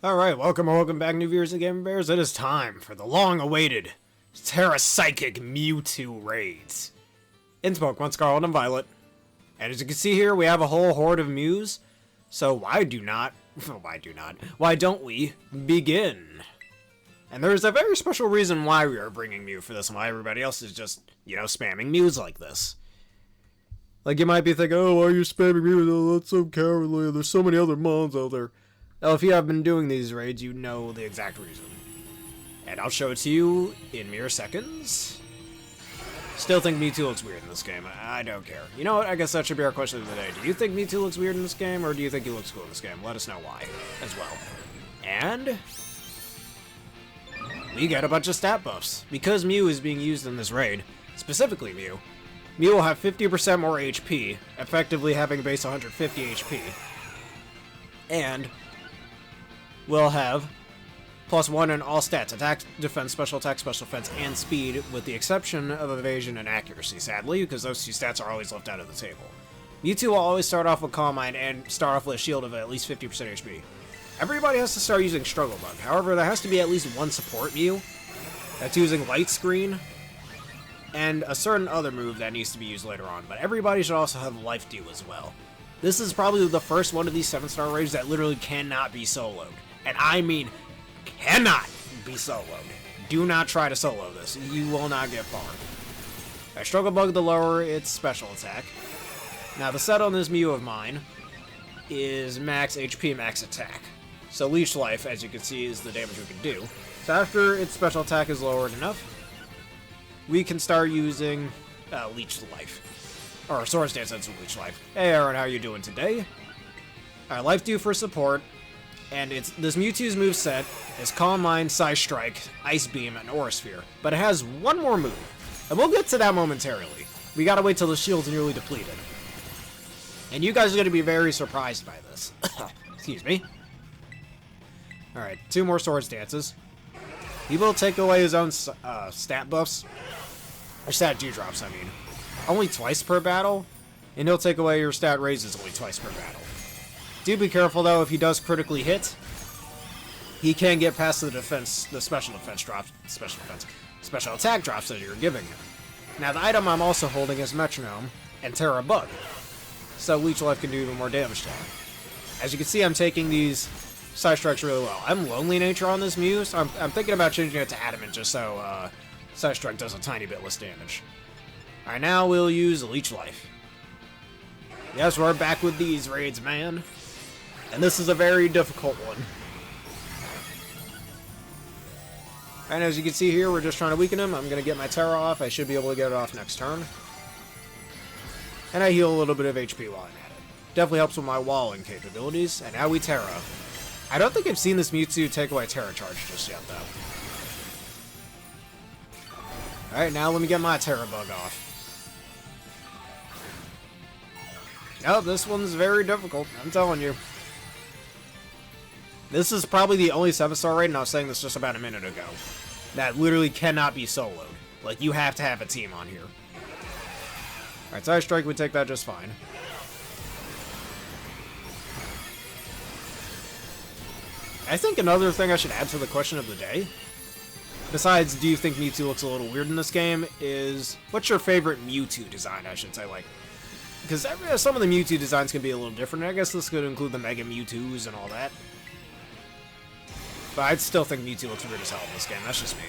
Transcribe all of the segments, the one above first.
Alright, welcome back, new viewers of Game Bears. It is time for the long-awaited Tera Psychic Mewtwo raids. In spoke one Scarlet and Violet. And as you can see here, we have a whole horde of Mews. So why don't we begin? And there's a very special reason why we are bringing Mew for this and why everybody else is just, spamming Mews like this. Like, you might be thinking, oh, why are you spamming Mew? Oh, that's so cowardly. There's so many other mons out there. Well, if you have been doing these raids, you know the exact reason. And I'll show it to you in mere seconds. Still think Mewtwo looks weird in this game. I don't care. You know what? I guess that should be our question of the day. Do you think Mewtwo looks weird in this game, or do you think he looks cool in this game? Let us know why, as well. And we get a bunch of stat buffs. Because Mew is being used in this raid, specifically Mew will have 50% more HP, effectively having base 150 HP. And will have +1 in all stats, attack, defense, special attack, special defense, and speed, with the exception of evasion and accuracy, sadly, because those two stats are always left out of the table. Mewtwo will always start off with Calm Mind and start off with a shield of at least 50% HP. Everybody has to start using Struggle Bug, however, there has to be at least one support Mew that's using Light Screen, and a certain other move that needs to be used later on, but everybody should also have Life Dew as well. This is probably the first one of these 7-star raids that literally cannot be soloed. And I mean, cannot be soloed. Do not try to solo this. You will not get far. I Struggle Bug to lower its special attack. Now, the set on this Mew of mine is max HP, max attack. So Leech Life, as you can see, is the damage we can do. So after its special attack is lowered enough, we can start using Leech Life. Or Swords Dance into Leech Life. Hey Aaron, how you doing today? Alright, Life Dew for support. And this Mewtwo's moveset is Calm Mind, Psy Strike, Ice Beam, and Aura Sphere. But it has one more move. And we'll get to that momentarily. We gotta wait till the shield's nearly depleted. And you guys are gonna be very surprised by this. Excuse me. Alright, 2 more Swords Dances. He will take away his own stat buffs. Or stat dewdrops, I mean. Only twice per battle. And he'll take away your stat raises only twice per battle. Do be careful though, if he does critically hit, he can get past the defense, the special defense drops, special attack drops that you're giving him. Now the item I'm also holding is Metronome and Tera Bug, so Leech Life can do even more damage to him. As you can see, I'm taking these Psy Strikes really well. I'm Lonely Nature on this Mew, so I'm thinking about changing it to Adamant just so Psy Strike does a tiny bit less damage. Alright, now we'll use Leech Life. Yes, we're back with these raids, man. And this is a very difficult one. And as you can see here, we're just trying to weaken him. I'm going to get my Tera off. I should be able to get it off next turn. And I heal a little bit of HP while I'm at it. Definitely helps with my walling capabilities. And now we Tera. I don't think I've seen this Mewtwo take away Tera Charge just yet, though. Alright, now let me get my Tera Bug off. Oh, this one's very difficult, I'm telling you. This is probably the only 7-star raid, and I was saying this just about a minute ago, that literally cannot be soloed. Like, you have to have a team on here. Alright, Psy Strike would take that just fine. I think another thing I should add to the question of the day, besides do you think Mewtwo looks a little weird in this game, is what's your favorite Mewtwo design, I should say, like, because some of the Mewtwo designs can be a little different. I guess this could include the Mega Mewtwo's and all that. But I'd still think Mewtwo looks weird as hell in this game. That's just me.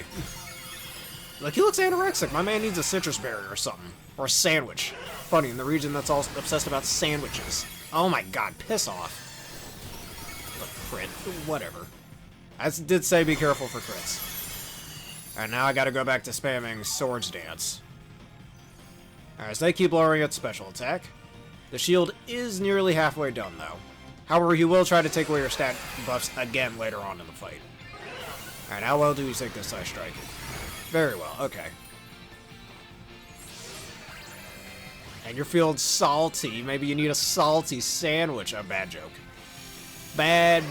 Like, he looks anorexic. My man needs a citrus berry or something. Or a sandwich. Funny, in the region that's all obsessed about sandwiches. Oh my god, piss off. But crit. Whatever. I did say be careful for crits. Alright, now I gotta go back to spamming Swords Dance. Alright, so they keep lowering its special attack. The shield is nearly halfway done, though. However, he will try to take away your stat buffs again later on in the fight. Alright, how well do we take this Psy Strike? Very well, okay. And you're feeling salty. Maybe you need a salty sandwich. A bad joke. Bad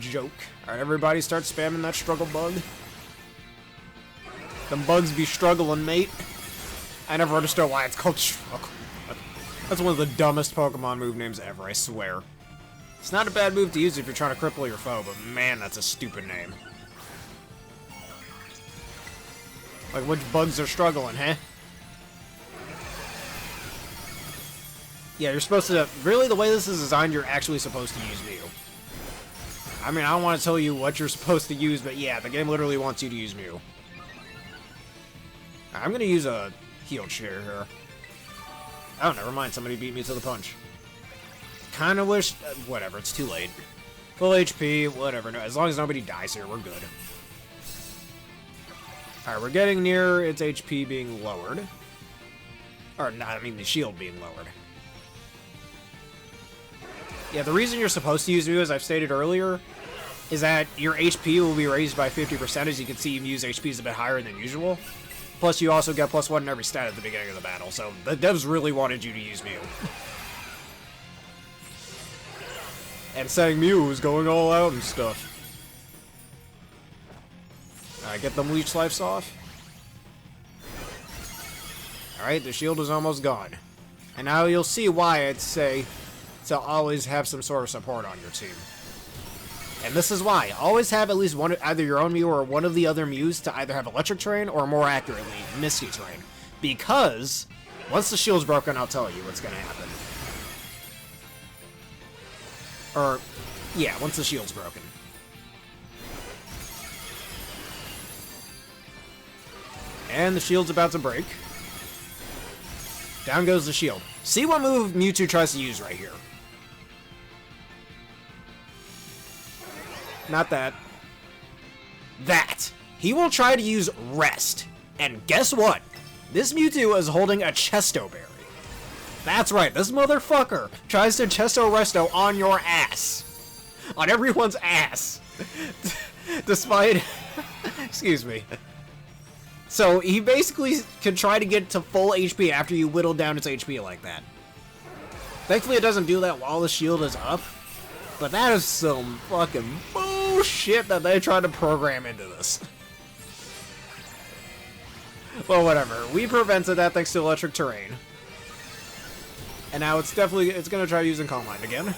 joke. Alright, everybody start spamming that Struggle Bug. Them bugs be struggling, mate. I never understood why it's called Struggle. That's one of the dumbest Pokemon move names ever, I swear. It's not a bad move to use if you're trying to cripple your foe, but man, that's a stupid name. Like, which bugs are struggling, huh? Yeah, you're supposed to... Really, the way this is designed, you're actually supposed to use Mew. I mean, I don't want to tell you what you're supposed to use, but yeah, the game literally wants you to use Mew. I'm going to use a heal chair here. Oh, never mind. Somebody beat me to the punch. Kind of wish... whatever, it's too late. Full HP, whatever. No, as long as nobody dies here, we're good. Alright, we're getting near its HP being lowered. Or, not, I mean, the shield being lowered. Yeah, the reason you're supposed to use Mew, as I've stated earlier, is that your HP will be raised by 50%. As you can see, Mew's HP is a bit higher than usual. Plus, you also get +1 in every stat at the beginning of the battle, so the devs really wanted you to use Mew. And saying Mew was going all out and stuff. Alright, get them leech lives off. Alright, the shield is almost gone. And now you'll see why I'd say to always have some sort of support on your team. And this is why. Always have at least one, either your own Mew or one of the other Mews to either have Electric Terrain or, more accurately, Misty Terrain. Because once the shield's broken, I'll tell you what's going to happen. Or, yeah, once the shield's broken. And the shield's about to break. Down goes the shield. See what move Mewtwo tries to use right here. Not that. That. He will try to use Rest. And guess what? This Mewtwo is holding a Chesto Berry. That's right, this motherfucker tries to Chesto Resto on your ass. On everyone's ass. Despite... Excuse me. So, he basically can try to get to full HP after you whittle down its HP like that. Thankfully, it doesn't do that while the shield is up. But that is some fucking bullshit that they tried to program into this. Well, whatever. We prevented that thanks to Electric Terrain. And now it's gonna try using Calm Mind again.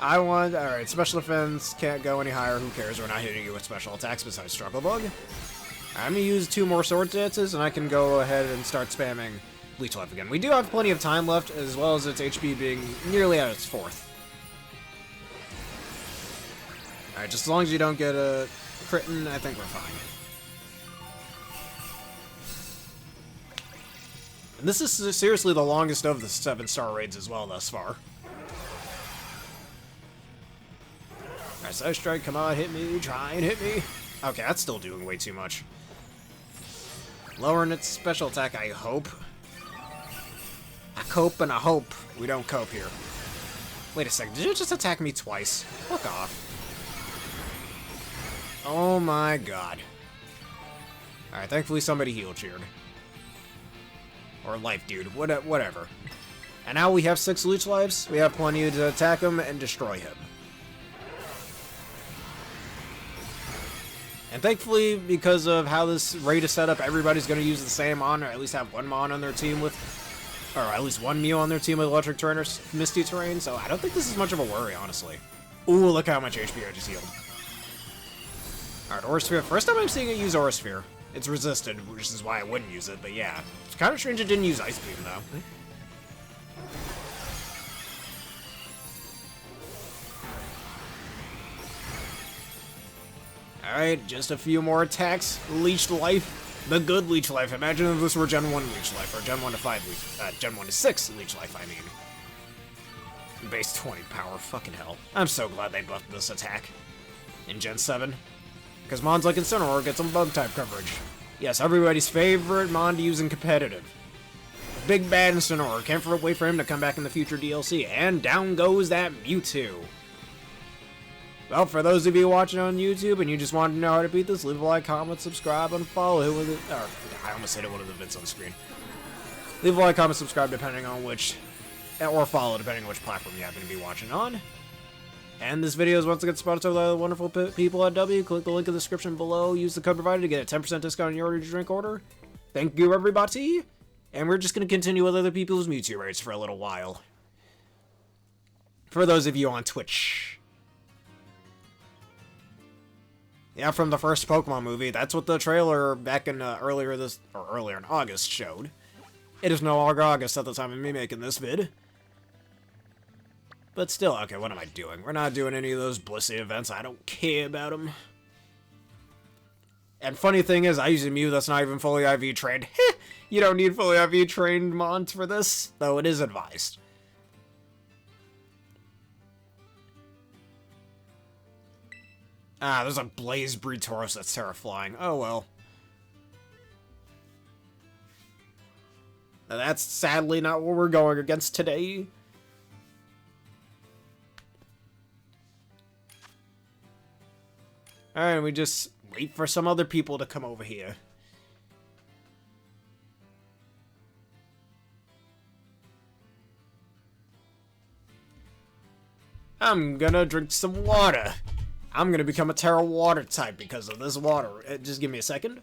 Alright, special defense can't go any higher, who cares, we're not hitting you with special attacks besides Struggle Bug. I'm gonna use 2 more Sword Dances, and I can go ahead and start spamming Leech Life again. We do have plenty of time left, as well as its HP being nearly at its 4th. Alright, just as long as you don't get a critin', I think we're fine. And this is seriously the longest of the 7-star raids as well thus far. Alright, Side Strike, come on, hit me, try and hit me. Okay, that's still doing way too much. Lowering its special attack, I hope. I cope and I hope we don't cope here. Wait a second, did you just attack me twice? Fuck off. Oh my god. Alright, thankfully somebody heal cheered. Or life dude, whatever. And now we have 6 leech lives. We have plenty to attack him and destroy him. And thankfully, because of how this raid is set up, everybody's going to use the same Mon, or at least have one Mon on their team with... Or at least one Mew on their team with Electric Terrain or Misty Terrain, so I don't think this is much of a worry, honestly. Ooh, look how much HP I just healed. Alright, Aura Sphere. First time I'm seeing it use Aura Sphere. It's resisted, which is why I wouldn't use it, but yeah. It's kind of strange it didn't use Ice Beam, though. Alright, just a few more attacks. Leech Life. The good Leech Life. Imagine if this were Gen 1 Leech Life, or Gen 1 to 5 Leech... Gen 1 to 6 Leech Life, I mean. Base 20 power, fucking hell. I'm so glad they buffed this attack. In Gen 7. Because Mons like Incineroar gets some Bug-type coverage. Yes, everybody's favorite Mon to use in competitive. Big bad Incineroar. Can't wait for him to come back in the future DLC. And down goes that Mewtwo. Well, for those of you watching on YouTube and you just want to know how to beat this, leave a like, comment, subscribe, and follow. I almost hit it one of the bits on screen. Leave a like, comment, subscribe, depending on which, or follow, depending on which platform you happen to be watching on. And this video is once again sponsored by the wonderful people at W. Click the link in the description below. Use the code provided to get a 10% discount on your order to drink order. Thank you, everybody, And we're just going to continue with other people's Mewtwo raids for a little while. For those of you on Twitch. Yeah, from the first Pokemon movie, that's what the trailer back in earlier in August showed. It is no longer August at the time of me making this vid. But still, okay, what am I doing? We're not doing any of those Blissey events. I don't care about them. And funny thing is, I use a Mew that's not even fully IV trained. You don't need fully IV trained mons for this, though it is advised. Ah, there's a Blaze Breed Tauros that's terrifying. Oh well. Now, that's sadly not what we're going against today. Alright, we just wait for some other people to come over here. I'm gonna drink some water. I'm gonna become a Tera water type because of this water. Just give me a second.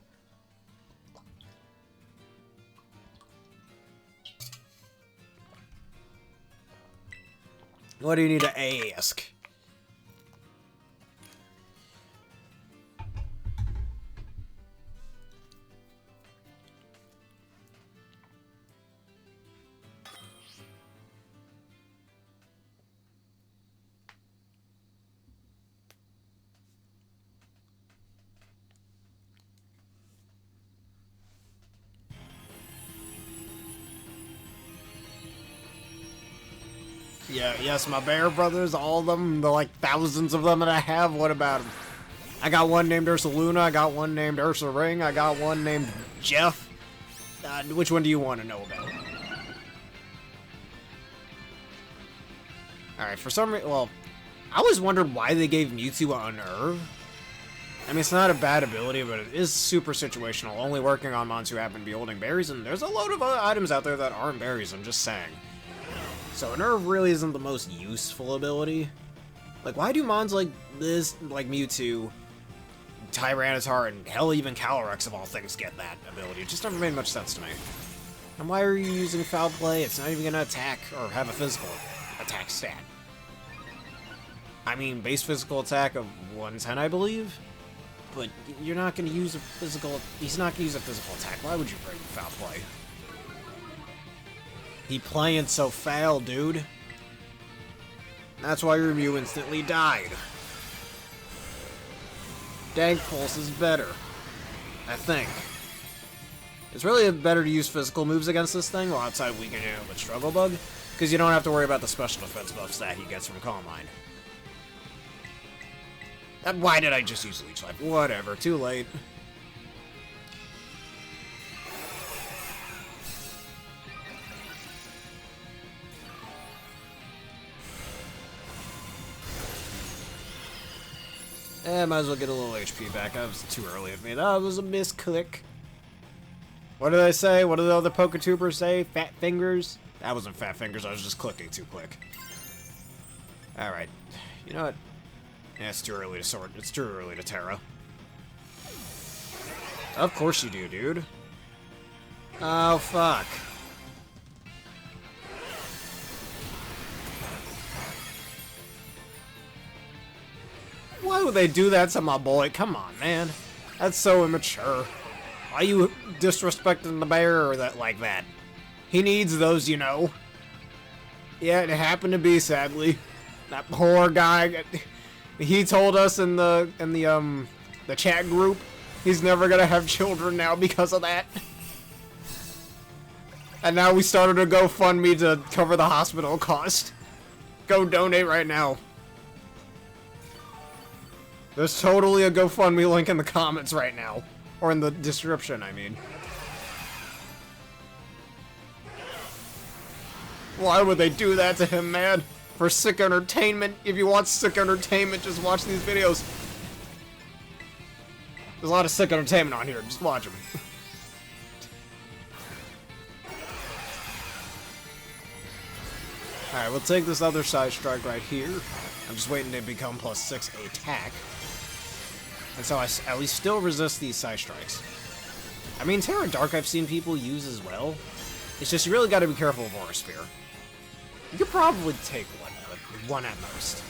What do you need to ask? Yeah, yes, my bear brothers, all of them, the like thousands of them that I have, what about them? I got one named Ursaluna, I got one named Ursa Ring, I got one named Jeff. Which one do you want to know about? Alright, for some reason, well, I always wondered why they gave Mewtwo Unnerve. I mean, it's not a bad ability, but it is super situational, only working on mons who happen to be holding berries, and there's a load of other items out there that aren't berries, I'm just saying. So Nerve really isn't the most useful ability. Like, why do mons like this, like Mewtwo, Tyranitar, and hell, even Calyrex of all things get that ability? It just never made much sense to me. And why are you using Foul Play? It's not even gonna attack or have a physical attack stat. I mean, base physical attack of 110, I believe? But you're not gonna use a physical... He's not gonna use a physical attack. Why would you bring Foul Play? He playing so foul, dude. That's why your Mew instantly died. Dank Pulse is better. I think. It's really better to use physical moves against this thing, while outside weakening it with Struggle Bug, because you don't have to worry about the special defense buffs that he gets from Calm Mind. Why did I just use Leech Life? Whatever, too late. Might as well get a little HP back. That was too early of me. That was a misclick. What did I say? What did the other Poketubers say? Fat fingers? That wasn't fat fingers. I was just clicking too quick. Alright. You know what? Yeah, it's too early to sort. It's too early to Tera. Of course you do, dude. Oh, fuck. Why would they do that to my boy? Come on, man. That's so immature. Why are you disrespecting the bear or that like that? He needs those, you know. Yeah, it happened to be, sadly. That poor guy. He told us in the chat group he's never gonna have children now because of that. And now we started a GoFundMe to cover the hospital cost. Go donate right now. There's totally a GoFundMe link in the comments right now. Or in the description, I mean. Why would they do that to him, man? For sick entertainment? If you want sick entertainment, just watch these videos. There's a lot of sick entertainment on here, just watch them. Alright, we'll take this other side strike right here. I'm just waiting to become +6 attack. And so I at least still resist these side strikes. I mean, Tera Dark I've seen people use as well. It's just you really got to be careful of Aura Sphere. You could probably take one at most.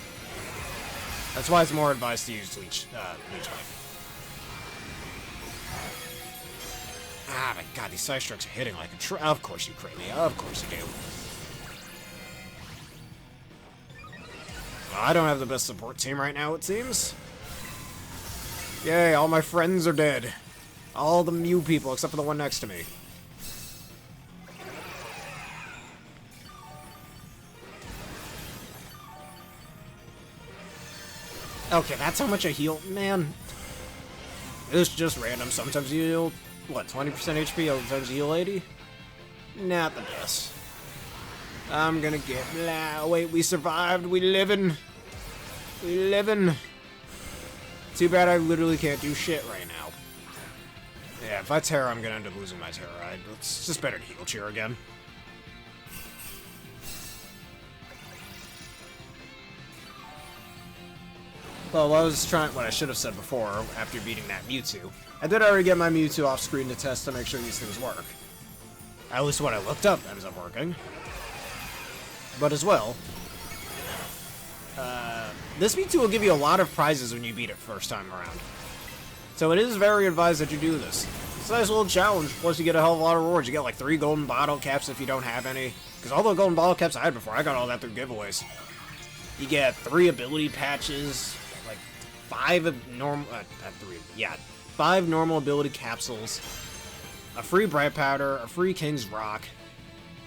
That's why it's more advised to use Leech Life. Ah, my god, these side strokes are hitting like a Of course you crit me. Of course you do. Well, I don't have the best support team right now, it seems. Yay, all my friends are dead. All the Mew people, except for the one next to me. Okay, that's how much I heal. Man. It's just random. Sometimes you heal, what, 20% HP? Sometimes you heal 80? Not the best. I'm gonna get... Nah, wait, we survived. We livin'. We livin'. Too bad I literally can't do shit right now. Yeah, if I Tera, I'm gonna end up losing my Tera Raid. It's just better to heal cheer again. Well, what I should have said before, after beating that Mewtwo, I did already get my Mewtwo off screen to test to make sure these things work. At least what I looked up ends up working. But as well, this Mewtwo will give you a lot of prizes when you beat it first time around. So it is very advised that you do this. It's a nice little challenge, plus you get a hell of a lot of rewards. You get like 3 golden bottle caps if you don't have any. Because all the golden bottle caps I had before, I got all that through giveaways. You get 3 ability patches, like 5 normal ability capsules, a free Bright Powder, a free King's Rock.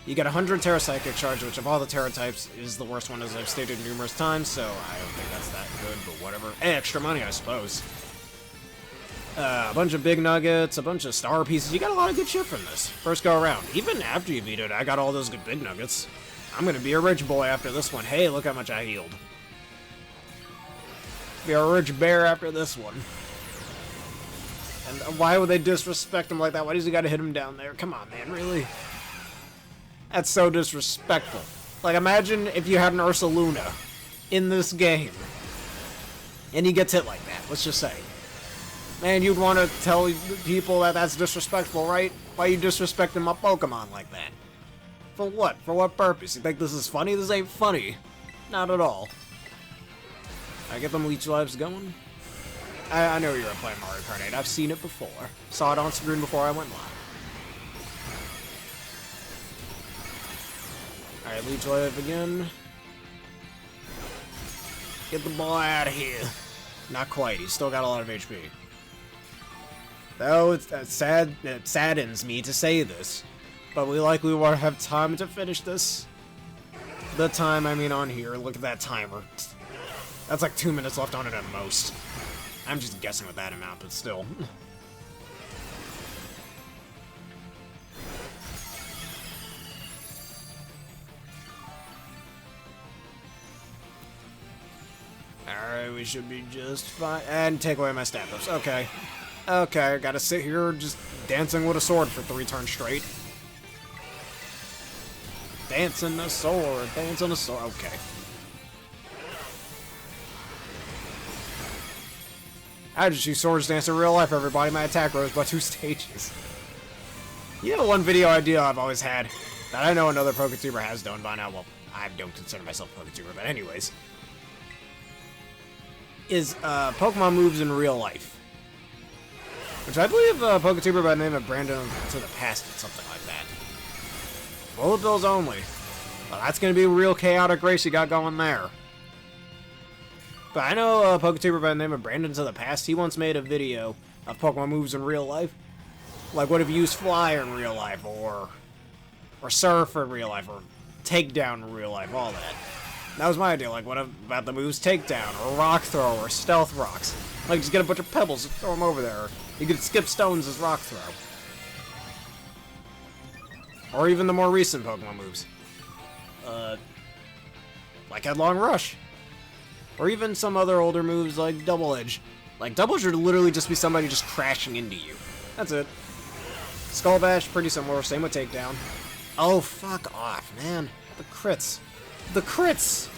You get 100 Tera Psychic Charge, which of all the Tera types is the worst one, as I've stated numerous times, so I don't think that's that good, but whatever. Extra money, I suppose. A bunch of big nuggets, a bunch of star pieces. You got a lot of good shit from this. First go around. Even after you beat it, I got all those good big nuggets. I'm gonna be a rich boy after this one. Hey, look how much I healed. Be a rich bear after this one. And why would they disrespect him like that? Why does he gotta hit him down there? Come on, man, really? That's so disrespectful. Like, imagine if you had an Ursaluna in this game, and he gets hit like that, let's just say. Man, you'd want to tell people that that's disrespectful, right? Why are you disrespecting my Pokemon like that? For what? For what purpose? You think this is funny? This ain't funny. Not at all. I get them Leech Lives going. I know you're playing Mario Kart 8. I've seen it before. Saw it on screen before I went live. Alright, Leech Life again. Get the ball out of here. Not quite. He's still got a lot of HP. Though it saddens me to say this, but we likely won't have time to finish this. The time, I mean, on here. Look at that timer. That's like 2 minutes left on it at most. I'm just guessing with that amount, but still. Alright, we should be just fine. And take away my stat buffs. Okay. Okay, I gotta sit here just dancing with a sword for 3 turns straight. Dancing a sword, dancing a sword. Okay. I just use Swords Dance in real life, everybody. My attack rose by 2 stages. You know, one video idea I've always had that I know another PokeTuber has done by now. Well, I don't consider myself a PokeTuber, but anyways. Is Pokemon moves in real life. Which I believe a PokeTuber by the name of Brandon to the Past did something like that. Bullet bills only. Well, that's going to be a real chaotic race you got going there. But I know a PokeTuber by the name of Brandon to the Past. He once made a video of Pokemon moves in real life. Like, what if you use Fly in real life, or Surf in real life, or Takedown in real life, all that. That was my idea. Like, what about the moves Takedown, or Rock Throw, or Stealth Rocks? Like, just get a bunch of pebbles and throw them over there. You could skip stones as Rock Throw. Or even the more recent Pokemon moves. Like Headlong Rush. Or even some other older moves like Double Edge. Like, Double Edge would literally just be somebody just crashing into you. That's it. Skull Bash, pretty similar. Same with Takedown. Oh, fuck off, man. The crits. The crits!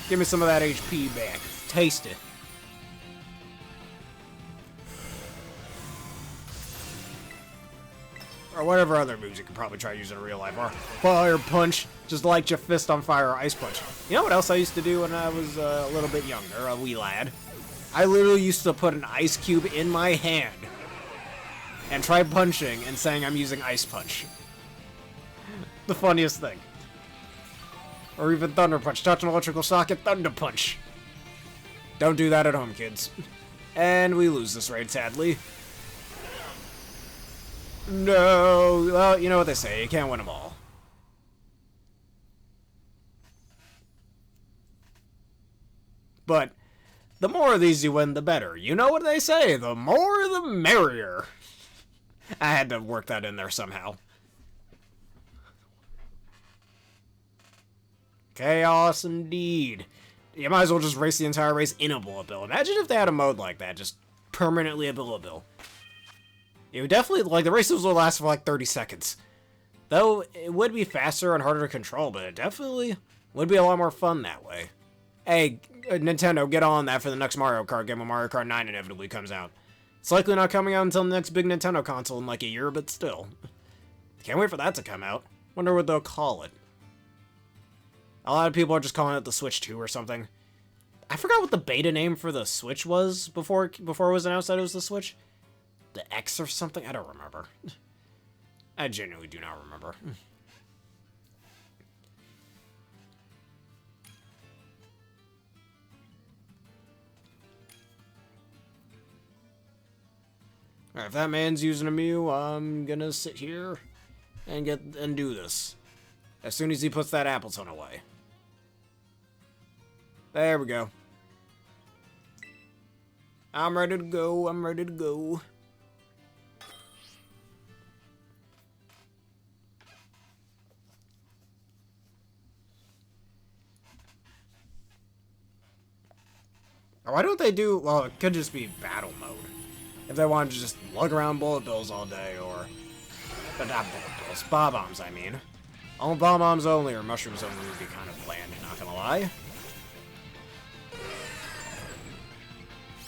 Give me some of that HP back. Taste it. Or whatever other moves you could probably try using in real life. Or Fire Punch, just light your fist on fire, or Ice Punch. You know what else I used to do when I was a little bit younger, a wee lad? I literally used to put an ice cube in my hand and try punching and saying I'm using Ice Punch. The funniest thing. Or even Thunder Punch. Touch an electrical socket, Thunder Punch. Don't do that at home, kids. And we lose this raid, sadly. No. Well, you know what they say. You can't win them all. But the more of these you win, the better. You know what they say. The more, the merrier. I had to work that in there somehow. Chaos indeed. You might as well just race the entire race in a bullet bill. Imagine if they had a mode like that, just permanently a bullet bill. It would definitely, like, the races would last for like 30 seconds. Though, it would be faster and harder to control, but it definitely would be a lot more fun that way. Hey, Nintendo, get on that for the next Mario Kart game when Mario Kart 9 inevitably comes out. It's likely not coming out until the next big Nintendo console in like a year, but still. Can't wait for that to come out. Wonder what they'll call it. A lot of people are just calling it the Switch 2 or something. I forgot what the beta name for the Switch was before it was announced that it was the Switch. The X or something? I don't remember. I genuinely do not remember. Alright, if that man's using a Mew, I'm gonna sit here and do this. As soon as he puts that Appleton away. There we go. I'm ready to go. I'm ready to go. Or why don't they do... Well, it could just be battle mode. If they wanted to just lug around bullet bills all day, or... But not bullet bills. Bob-ombs, I mean. All bob-ombs only, or mushrooms only would be kind of bland, not gonna lie.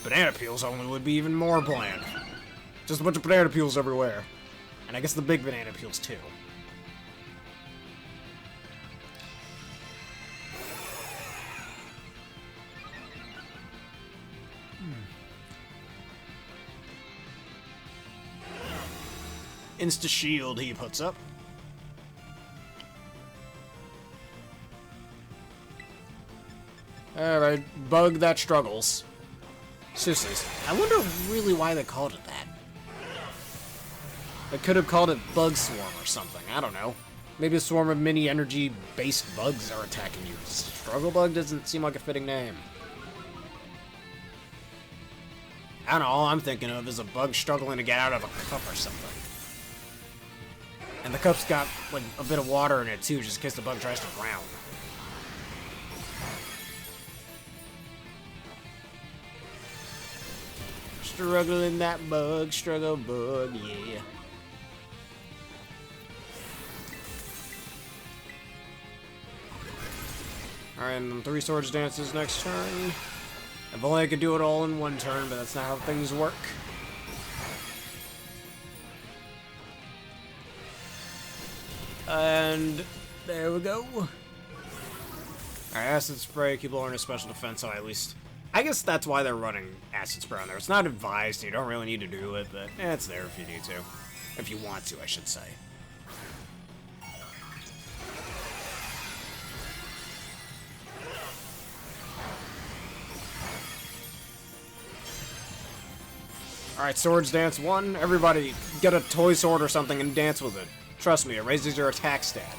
Banana peels only would be even more bland. Just a bunch of banana peels everywhere. And I guess the big banana peels, too. Insta-shield he puts up. Alright, bug that struggles. Seriously, I wonder really why they called it that. They could have called it Bug Swarm or something, I don't know. Maybe a swarm of mini energy-based bugs are attacking you. Struggle Bug doesn't seem like a fitting name. I don't know, all I'm thinking of is a bug struggling to get out of a cup or something. And the cup's got, like, a bit of water in it, too, just in case the bug tries to drown. Struggling that bug, struggle bug, yeah. Alright, and then 3 swords dances next turn. If only I could do it all in one turn, but that's not how things work. And there we go. Alright, acid spray, keep lowering his special defense, so at least... I guess that's why they're running acid spray on there. It's not advised, you don't really need to do it, but it's there if you need to. If you want to, I should say. Alright, Swords Dance 1. Everybody get a toy sword or something and dance with it. Trust me, it raises your attack stat.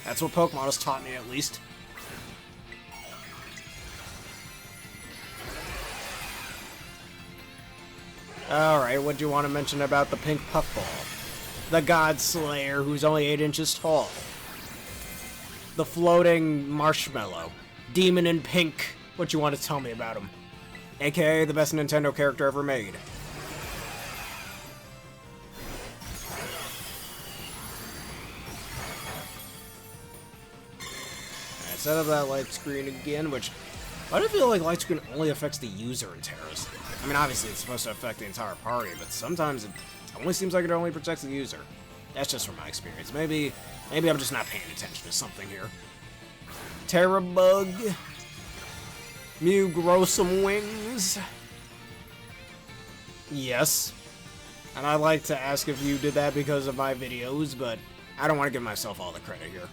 That's what Pokemon has taught me, at least. Alright, what do you want to mention about the pink puffball? The God Slayer, who's only 8 inches tall. The floating marshmallow. Demon in pink. What you want to tell me about him? AKA the best Nintendo character ever made. Alright, set up that light screen again, which... Why do I feel like light screen only affects the user in Terras? I mean, obviously it's supposed to affect the entire party, but sometimes it only seems like it only protects the user. That's just from my experience. Maybe I'm just not paying attention to something here. Tera Bug. Mew, grow some wings. Yes. And I'd like to ask if you did that because of my videos, but I don't want to give myself all the credit here.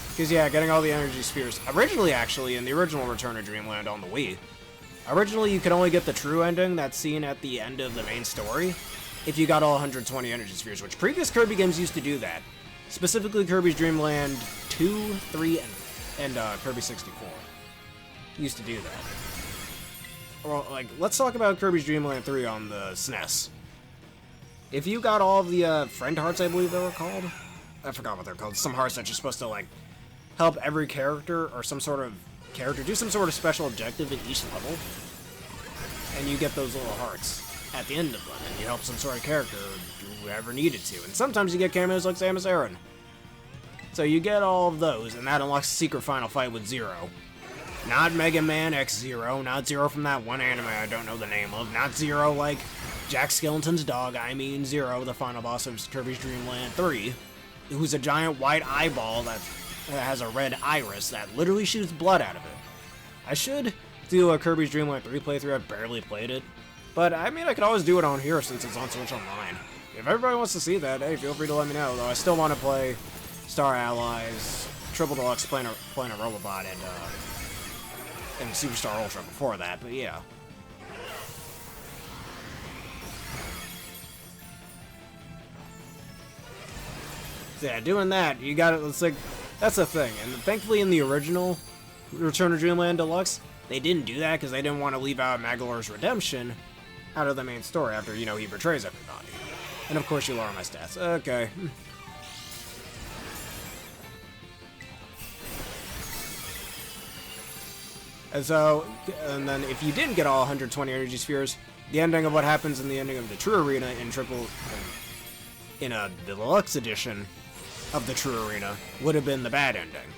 Because, yeah, getting all the energy spheres. Originally, actually, in the original Return of Dreamland on the Wii, originally you could only get the true ending that's seen at the end of the main story if you got all 120 energy spheres, which previous Kirby games used to do that. Specifically, Kirby's Dream Land 2, 3, and Kirby 64 used to do that. Well, like, let's talk about Kirby's Dream Land 3 on the SNES. If you got all of the friend hearts, I believe they were called. I forgot what they're called. Some hearts that you're supposed to, like, help every character or some sort of character do some sort of special objective in each level. And you get those little hearts at the end of them, and you help some sort of character do whatever needed to. And sometimes you get cameos like Samus Aran. So you get all of those, and that unlocks the secret final fight with Zero. Not Mega Man X-Zero, not Zero from that one anime I don't know the name of, not Zero like Jack Skellington's dog, I mean Zero, the final boss of Kirby's Dream Land 3, who's a giant white eyeball that has a red iris that literally shoots blood out of it. I should do a Kirby's Dream Land 3 playthrough, I've barely played it, but I mean I could always do it on here since it's on Switch Online. If everybody wants to see that, hey, feel free to let me know, though I still want to play Star Allies, Triple Deluxe, Planet Robobot, and Superstar Ultra before that, but yeah. So yeah, doing that, you got it, it's like, that's the thing, and thankfully in the original Return of Dreamland Deluxe, they didn't do that because they didn't want to leave out Magolor's redemption out of the main story after, you know, he betrays everybody. And of course you lower my stats. Okay. And so, and then if you didn't get all 120 energy spheres, the ending of what happens in the ending of the True Arena in the Deluxe edition of the True Arena would have been the bad ending,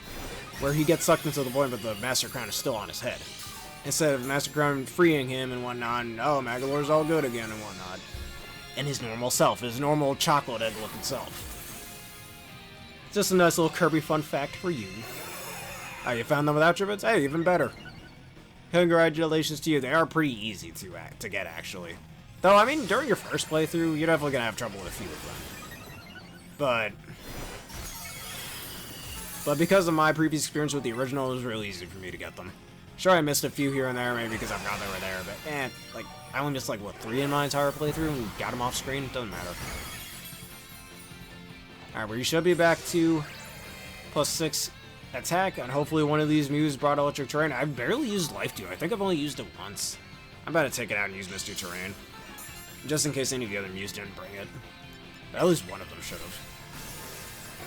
where he gets sucked into the void but the Master Crown is still on his head. Instead of Master Crown freeing him and whatnot, and oh, Magolor's all good again and whatnot. And his normal self, his normal chocolate egg looking self. Just a nice little Kirby fun fact for you. Oh, you found them without tributes? Hey, even better. Congratulations to you. They are pretty easy to get, actually. Though, I mean, during your first playthrough, you're definitely gonna have trouble with a few of them. But because of my previous experience with the original, it was really easy for me to get them. Sure, I missed a few here and there, maybe because I forgot they were there, but, like, I only missed, like, what, 3 in my entire playthrough and got them off screen? Doesn't matter. Alright, well, you should be back to +6 attack, and hopefully one of these Mews brought Electric Terrain. I've barely used Life Dew. I think I've only used it once. I'm about to take it out and use Mr. Terrain. Just in case any of the other Mews didn't bring it. At least one of them should have.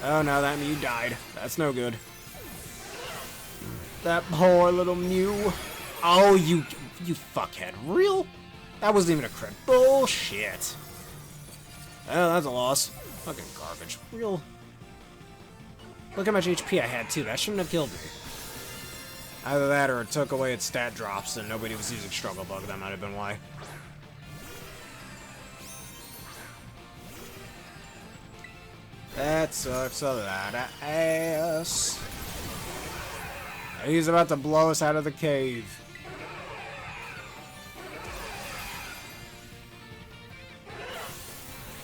Oh no, that Mew died. That's no good. That poor little Mew. Oh, you fuckhead. Real? That wasn't even a crit. Bullshit. Oh, that's a loss. Fucking garbage. Real. Look how much HP I had, too. That shouldn't have killed me. Either that or it took away its stat drops and nobody was using Struggle Bug. That might have been why. That sucks a lot of ass. He's about to blow us out of the cave.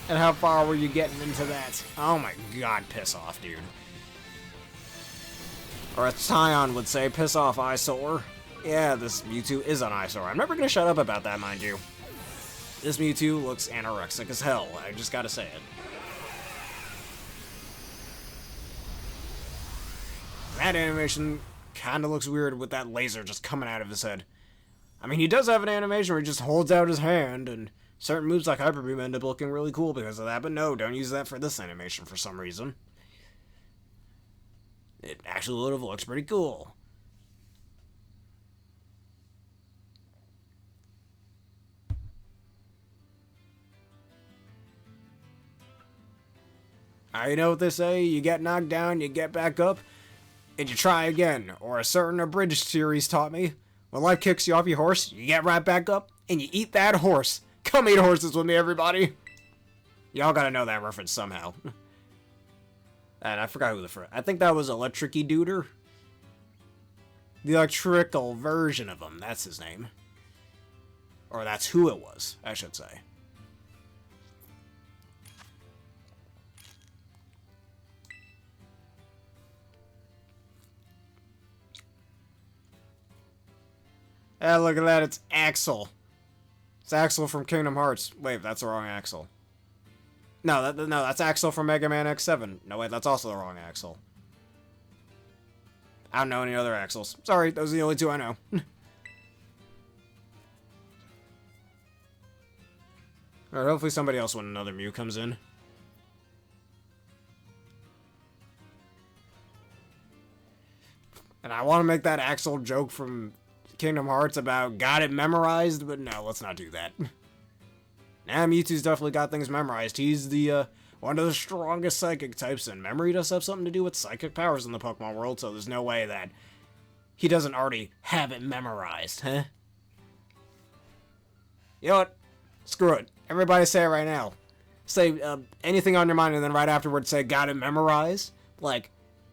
And how far were you getting into that? Oh my god, piss off, dude. Or as Tyon would say, piss off, eyesore. Yeah, this Mewtwo is an eyesore. I'm never gonna shut up about that, mind you. This Mewtwo looks anorexic as hell, I just gotta say it. That animation kinda looks weird with that laser just coming out of his head. I mean, he does have an animation where he just holds out his hand, and certain moves like Hyper Beam end up looking really cool because of that, but no, don't use that for this animation for some reason. It actually would have looked pretty cool. You know what they say, you get knocked down, you get back up, and you try again, or a certain abridged series taught me. When life kicks you off your horse, you get right back up, and you eat that horse. Come eat horses with me, everybody! Y'all gotta know that reference somehow. And I forgot who the first. I think that was Electricy Duder. The electrical version of him. That's his name. Or that's who it was, I should say. Ah, look at that. It's Axel. It's Axel from Kingdom Hearts. Wait, that's the wrong Axel. No, that's Axel from Mega Man X7. No, wait, that's also the wrong Axel. I don't know any other Axels. Sorry, those are the only two I know. Alright, hopefully somebody else when another Mew comes in. And I want to make that Axel joke from Kingdom Hearts about got it memorized, but no, let's not do that. Nah, Mewtwo's definitely got things memorized. He's the, one of the strongest psychic types, and memory does have something to do with psychic powers in the Pokemon world, so there's no way that he doesn't already have it memorized, huh? You know what? Screw it. Everybody say it right now. Say anything on your mind, and then right afterwards say, got it memorized? Like,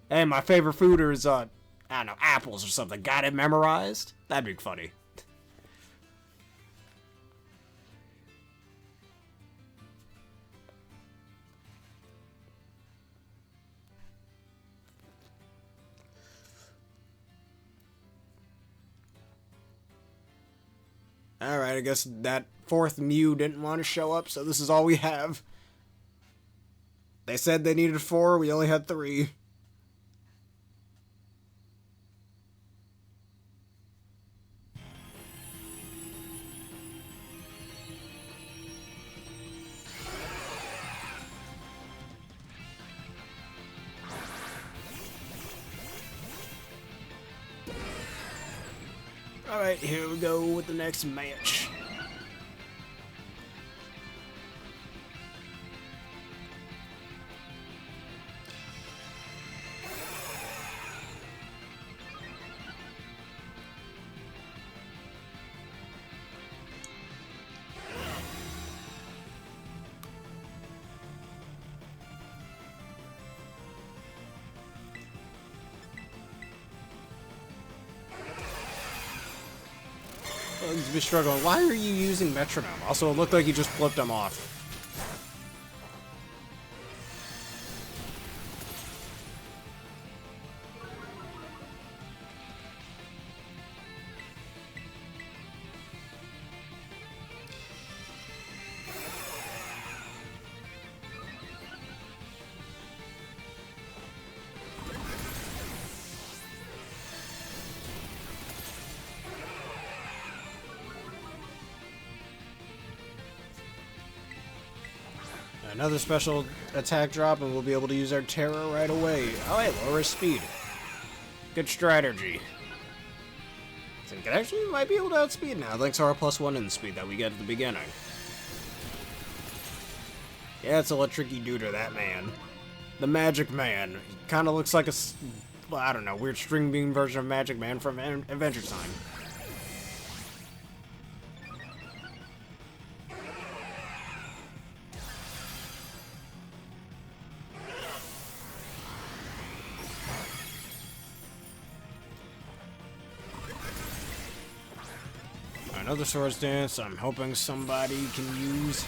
hey, my favorite food is, I don't know, apples or something. Got it memorized? That'd be funny. Alright, I guess that fourth Mew didn't want to show up, so this is all we have. They said they needed 4, we only had 3. Alright, here we go with the next match. He's been struggling. Why are you using Metronome? Also, it looked like he just flipped him off. Another special attack drop, and we'll be able to use our Tera right away. Oh, hey, lower his speed. Good strategy. So we actually might be able to outspeed now, thanks to our +1 in speed that we get at the beginning. Yeah, it's Electricy Duder, that man. The Magic Man. He kind of looks like a, I don't know, weird string beam version of Magic Man from Adventure Time. Another Swords Dance, I'm hoping somebody can use.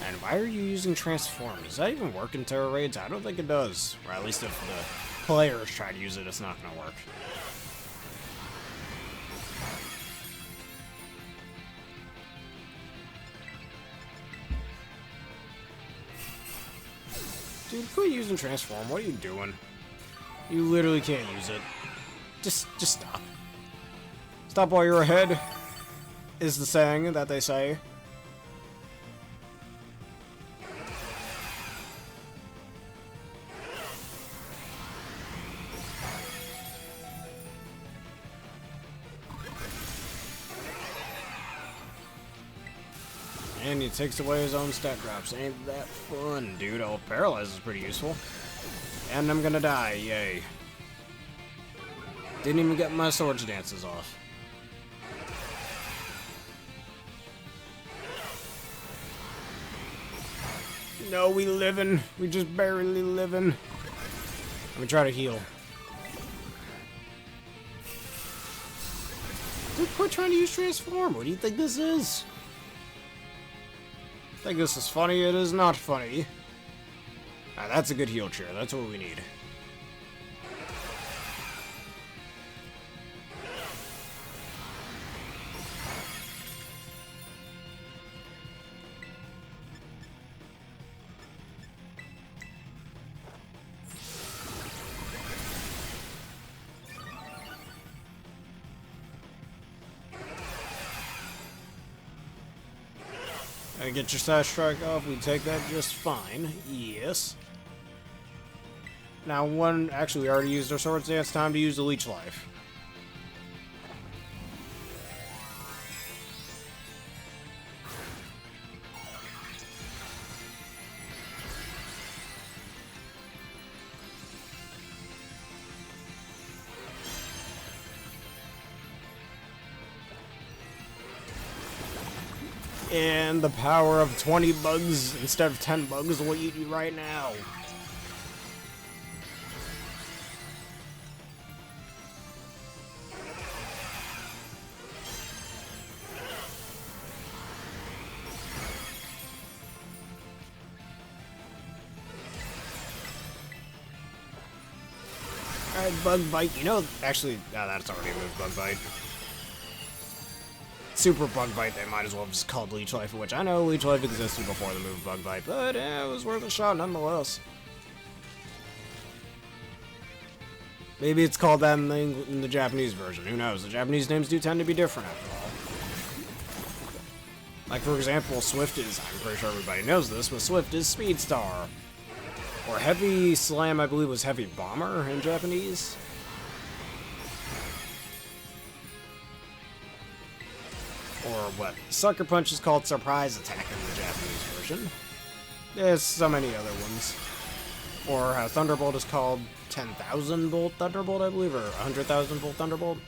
And why are you using Transform? Does that even work in Tera Raids? I don't think it does. Or at least if the players try to use it, it's not going to work. Dude, quit using Transform. What are you doing? You literally can't use it. Just stop. Stop while you're ahead. Is the saying that they say. And he takes away his own stat drops. Ain't that fun, dude? Oh, Paralyze is pretty useful. And I'm gonna die, yay. Didn't even get my Swords Dances off. No, we living. We just barely living. Let me try to heal. Dude, quit trying to use transform. What do you think this is? Think this is funny? It is not funny. Ah, that's a good heal chair. That's what we need. Get your side strike off, we take that just fine. Yes. Now actually we already used our swords dance, time to use the leech life. And the power of 20 bugs instead of 10 bugs will eat you right now. Alright, Bug Bite. You know, actually, that's already a move, Bug Bite. Super Bug Bite, they might as well have just called Leech Life, which I know Leech Life existed before the move Bug Bite, but it was worth a shot nonetheless. Maybe it's called that in the Japanese version, who knows? The Japanese names do tend to be different after all. Like, for example, Swift is, I'm pretty sure everybody knows this, but Swift is Speed Star. Or Heavy Slam, I believe, was Heavy Bomber in Japanese. Or what? Sucker Punch is called Surprise Attack in the Japanese version. There's so many other ones. Or how Thunderbolt is called 10,000 Volt Thunderbolt, I believe, or 100,000 Volt Thunderbolt.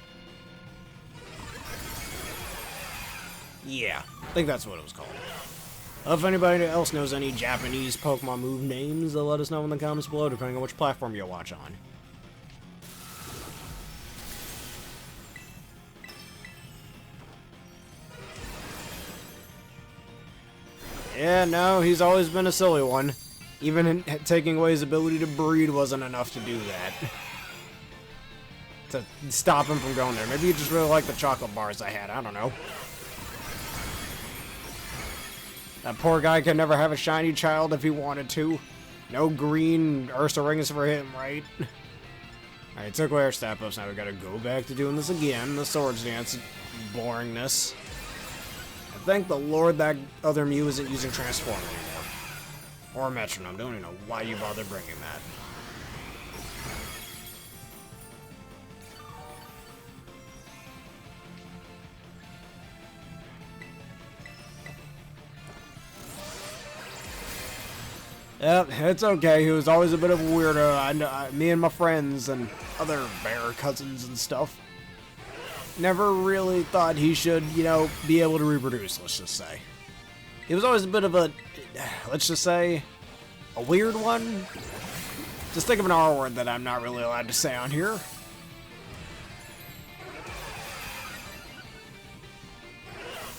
Yeah, I think that's what it was called. If anybody else knows any Japanese Pokemon move names, let us know in the comments below, depending on which platform you watch on. Yeah, no, he's always been a silly one. Even taking away his ability to breed wasn't enough to do that. To stop him from going there. Maybe he just really liked the chocolate bars I had, I don't know. That poor guy could never have a shiny child if he wanted to. No green Ursa rings for him, right? Alright, took away our stat buffs, now we gotta go back to doing this again. The Swords Dance boringness. Thank the Lord that other Mew isn't using Transform anymore. Or Metronome. Don't even know why you bother bringing that. Yep, it's okay. He was always a bit of a weirdo. I know, me and my friends and other bear cousins and stuff never really thought he should, you know, be able to reproduce, let's just say. He was always a bit of a, let's just say, a weird one. Just think of an R word that I'm not really allowed to say on here.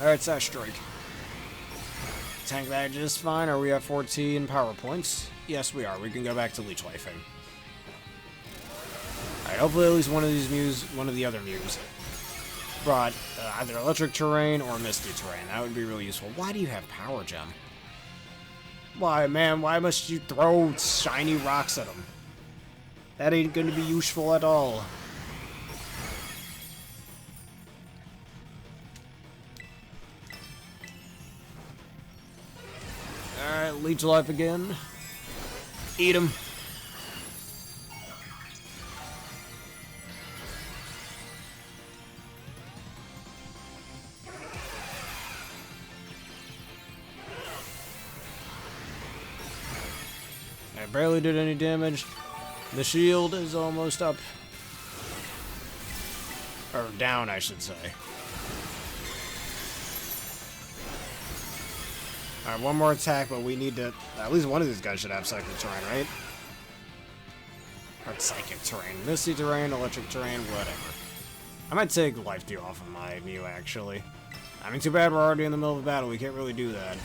Alright, Sash Drake. Tank that just fine. Are we at 14 power points? Yes, we are. We can go back to Leech Lifing. Alright, hopefully at least one of these Mews, one of the other Mews, brought either electric terrain or misty terrain. That would be really useful. Why do you have Power Gem? Why, man? Why must you throw shiny rocks at them? That ain't going to be useful at all. Alright, Leech Life again. Eat him. I barely did any damage. The shield is almost up. Or down, I should say. Alright, one more attack, but we need to... At least one of these guys should have psychic terrain, right? Or psychic terrain. Misty terrain, electric terrain, whatever. I might take Life Dew off of my Mew, actually. I mean, too bad we're already in the middle of a battle. We can't really do that.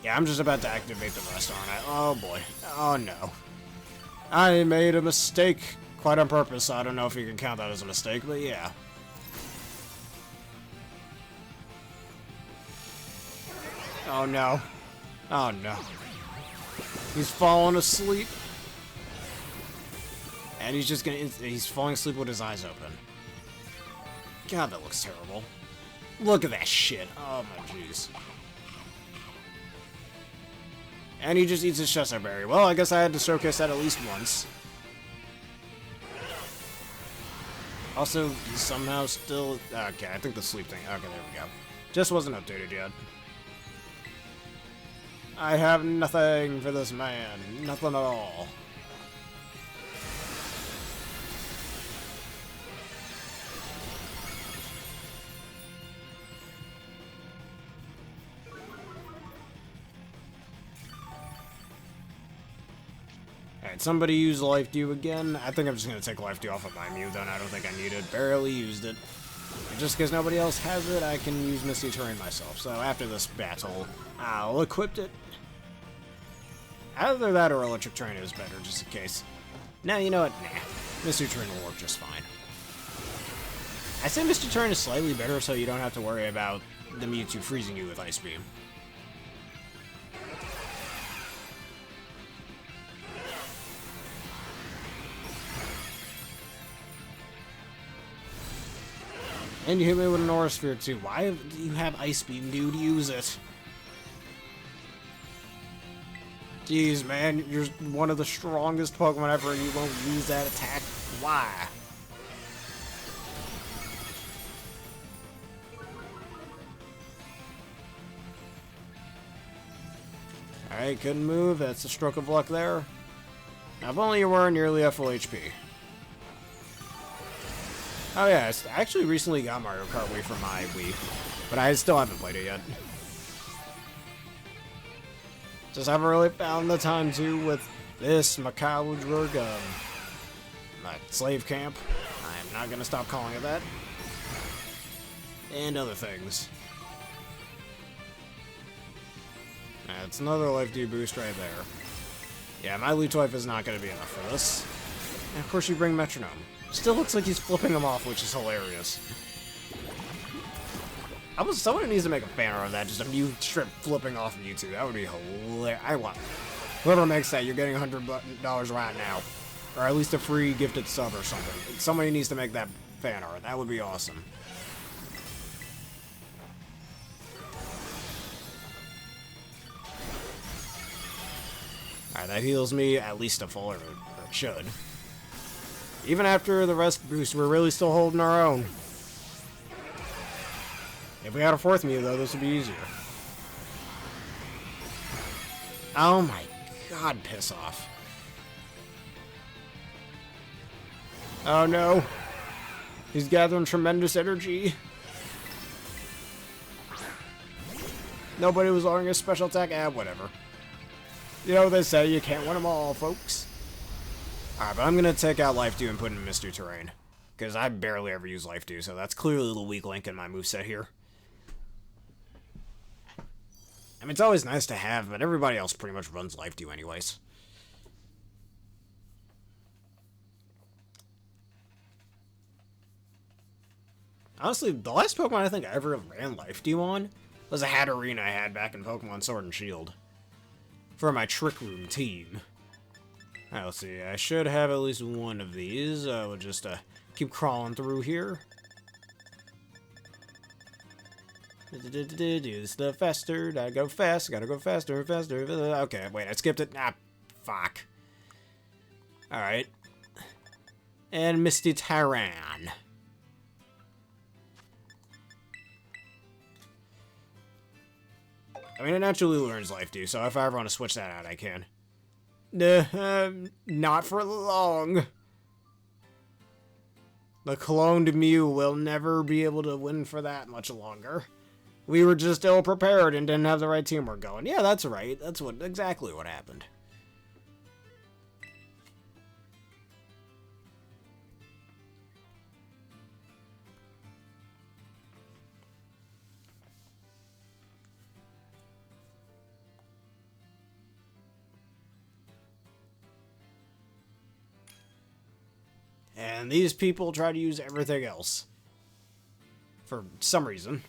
Yeah, I'm just about to activate the rest, aren't I? Oh, boy. Oh, no. I made a mistake. Quite on purpose, so I don't know if you can count that as a mistake, but yeah. Oh, no. Oh, no. He's falling asleep. And he's just gonna... He's falling asleep with his eyes open. God, that looks terrible. Look at that shit. Oh, my jeez. And he just eats his Chestnut Berry. Well, I guess I had to showcase that at least once. Also, he's somehow still... Okay, I think the sleep thing... Okay, there we go. Just wasn't updated yet. I have nothing for this man. Nothing at all. Alright, somebody use Life Dew again. I think I'm just going to take Life Dew off of my Mew, then. I don't think I need it. Barely used it. And just because nobody else has it, I can use Misty Terrain myself. So after this battle, I'll equip it. Either that or Electric Terrain is better, just in case. No, you know what? Nah. Misty Terrain will work just fine. I say Misty Terrain is slightly better so you don't have to worry about the Mewtwo freezing you with Ice Beam. And you hit me with an Aura Sphere too. Why do you have Ice Beam, dude? Use it. Jeez, man, you're one of the strongest Pokemon ever and you won't use that attack? Why? Alright, couldn't move. That's a stroke of luck there. Now, if only you were nearly at full HP. Oh yeah, I actually recently got Mario Kart Wii for my Wii, but I still haven't played it yet. Just haven't really found the time to with this, my college work, my slave camp. I'm not gonna stop calling it that. And other things. That's another Life Dew boost right there. Yeah, my Leech Life is not gonna be enough for this. And of course you bring Metronome. Still looks like he's flipping them off, which is hilarious. Someone needs to make a fan art of that, just a Mew strip flipping off Mewtwo. That would be hilarious. I want whoever makes that, you're getting $100 right now. Or at least a free gifted sub or something. Somebody needs to make that fan art. That would be awesome. Alright, that heals me at least a full, or it should. Even after the rest boost, we're really still holding our own. If we had a fourth Mew, though, this would be easier. Oh my god, piss off. Oh no. He's gathering tremendous energy. Nobody was lowering his special attack. Whatever. You know what they say, you can't win them all, folks. Alright, but I'm going to take out Life Dew and put in Misty Terrain. Because I barely ever use Life Dew, so that's clearly the weak link in my moveset here. I mean, it's always nice to have, but everybody else pretty much runs Life Dew anyways. Honestly, the last Pokemon I think I ever ran Life Dew on was a Hatterene I had back in Pokemon Sword and Shield. For my Trick Room team. Alright, let's see. I should have at least one of these. We'll just keep crawling through here. Do stuff faster. Gotta go fast. Gotta go faster, faster. Okay, wait, I skipped it. Ah, fuck. Alright. And Misty Terrain. I mean, it naturally learns Life Dew, so if I ever want to switch that out, I can. Not for long. The cloned Mew will never be able to win for that much longer. We were just ill-prepared and didn't have the right teamwork going. Yeah, that's right. That's exactly what happened. And these people try to use everything else. For some reason.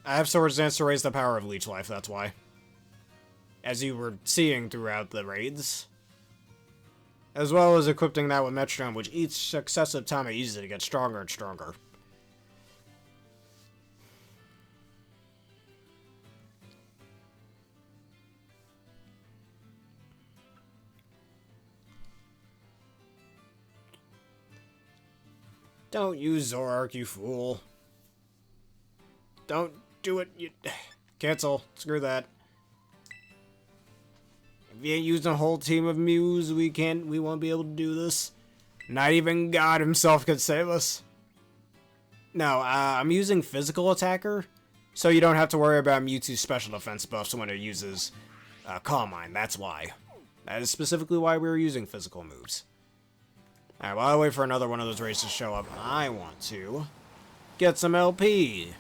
I have Swords Dance to raise the power of Leech Life, that's why. As you were seeing throughout the raids. As well as equipping that with Metronome, which each successive time I use it, it gets stronger and stronger. Don't use Zoroark, you fool. Don't do it, you... Cancel. Screw that. If you ain't using a whole team of Mews, we won't be able to do this. Not even God himself could save us. No, I'm using Physical Attacker, so you don't have to worry about Mewtwo's special defense buffs when it uses Calm Mind. That's why. That is specifically why we were using physical moves. Alright, while I wait for another one of those races to show up, I want to get some LP.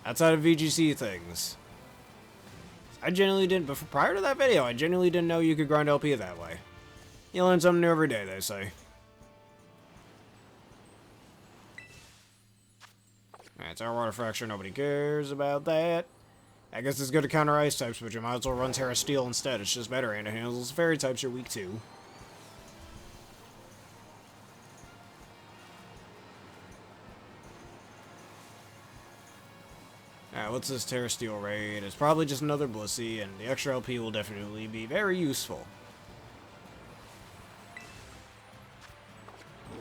Outside of VGC things. I genuinely didn't, but prior to that video, I genuinely didn't know you could grind LP that way. You learn something new every day, they say. Alright, Tower Water Fracture, nobody cares about that. I guess it's good to counter ice types, but you might as well run Terra Steel instead. It's just better, and it handles fairy types you're weak to. Alright, what's this Tera Steel Raid? It's probably just another Blissey, and the extra LP will definitely be very useful.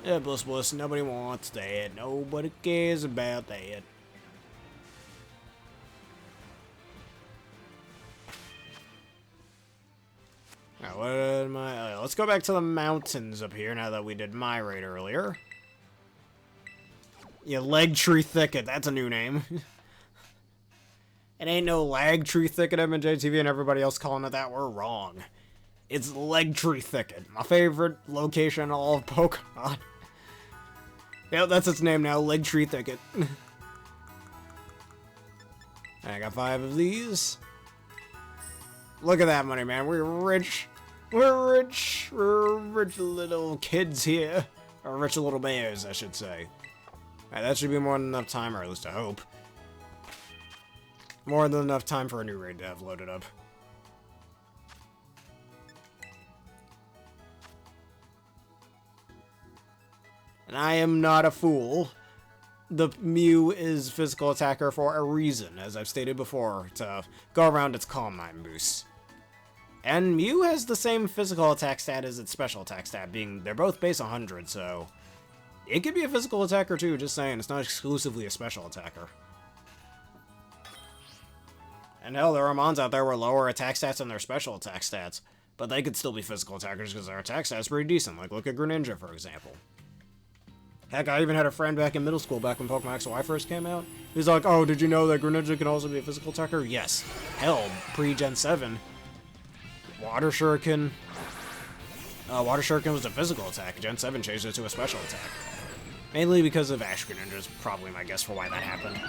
Yeah, Bliss, nobody wants that. Nobody cares about that. Alright, what am I... let's go back to the mountains up here now that we did my raid earlier. Yeah, Leg Tree Thicket, that's a new name. It ain't no Lag Tree Thicket, MJTV and everybody else calling it that. We're wrong. It's Leg Tree Thicket. My favorite location in all of Pokemon. Yep, that's its name now, Leg Tree Thicket. I got 5 of these. Look at that money, man. We're rich. We're rich. We're rich little kids here. Or rich little bears, I should say. Alright, that should be more than enough time, or at least I hope. More than enough time for a new raid to have loaded up. And I am not a fool. The Mew is Physical Attacker for a reason, as I've stated before, to go around its Calm Mind boost. And Mew has the same physical attack stat as its special attack stat, being they're both base 100, so it could be a physical attacker too, just saying, it's not exclusively a special attacker. And hell, there are mons out there with lower attack stats than their special attack stats, but they could still be physical attackers because their attack stats are pretty decent, like look at Greninja, for example. Heck, I even had a friend back in middle school, back when Pokemon XY first came out. He's like, oh, did you know that Greninja can also be a physical attacker? Yes. Hell, pre-Gen 7. Water Shuriken. Water Shuriken was a physical attack. Gen 7 changed it to a special attack. Mainly because of Ash Greninja is probably my guess for why that happened.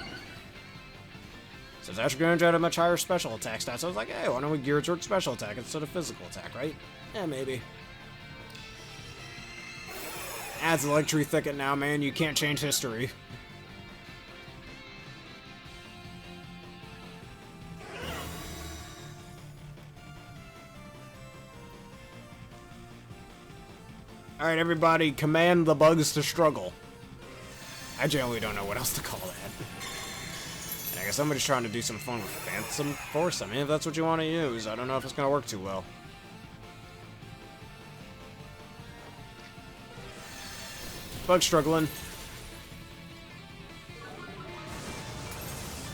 Since Ash Greninja had a much higher special attack stats, I was like, hey, why don't we gear it towards special attack instead of physical attack, right? Yeah, maybe. Adds a Leg Tree Thicket now, man. You can't change history. Alright, everybody, command the bugs to struggle. I generally don't know what else to call that. And I guess somebody's trying to do some fun with Phantom Force. I mean, if that's what you want to use, I don't know if it's going to work too well. Bug struggling.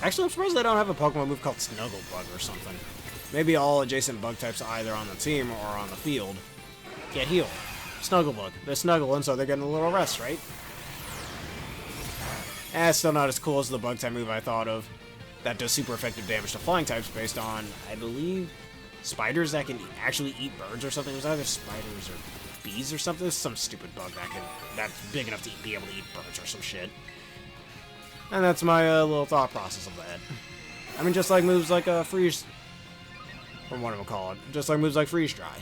Actually, I'm surprised they don't have a Pokemon move called Snuggle Bug or something. maybe all adjacent bug types either on the team or on the field get healed. Snugglebug. They're snuggling, so they're getting a little rest, right? It's still not as cool as the bug type move I thought of. That does super effective damage to flying types based on, I believe, spiders that can actually eat birds or something. It was either spiders or bees or something. Some stupid bug that's big enough to be able to eat birds or some shit. And that's my little thought process of that. I mean, just like moves like freeze, or what do we call it? Just like moves like freeze dry.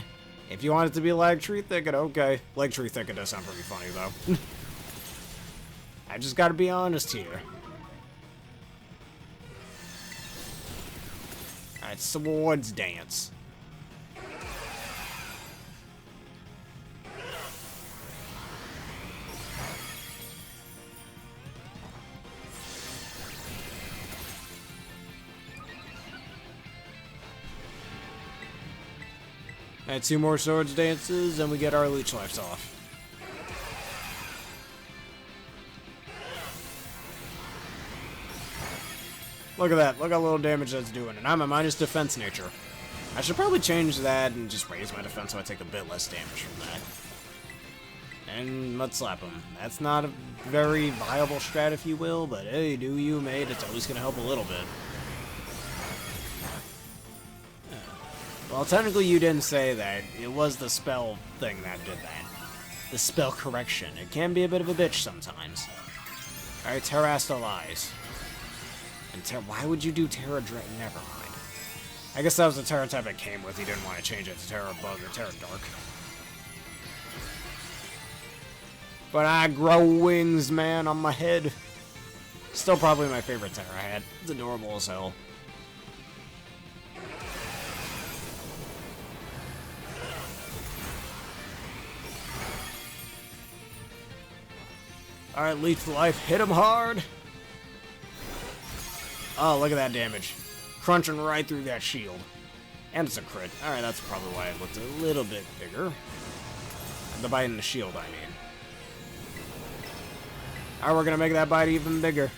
If you want it to be lag tree thicket, okay. Lag tree thicket does sound pretty funny though. I just gotta be honest here. Alright, swords dance. Alright, 2 more swords dances, and we get our leech lives off. Look at that. Look how little damage that's doing. And I'm a minus defense nature. I should probably change that and just raise my defense so I take a bit less damage from that. And mud slap him. That's not a very viable strat, if you will, but hey, do you, mate? It's always going to help a little bit. Well, technically you didn't say that. It was the spell thing that did that. The spell correction. It can be a bit of a bitch sometimes. Alright, Terra lies. And why would you do Tera Raid? Never mind. I guess that was the Tera type it came with. He didn't want to change it to Tera Bug or Tera Dark. But I grow wings, man, on my head. Still probably my favorite Tera I had. It's adorable as hell. Alright, Leech Life, hit him hard! Oh, look at that damage. Crunching right through that shield. And it's a crit. Alright, that's probably why it looked a little bit bigger. The bite in the shield, I mean. Alright, we're gonna make that bite even bigger.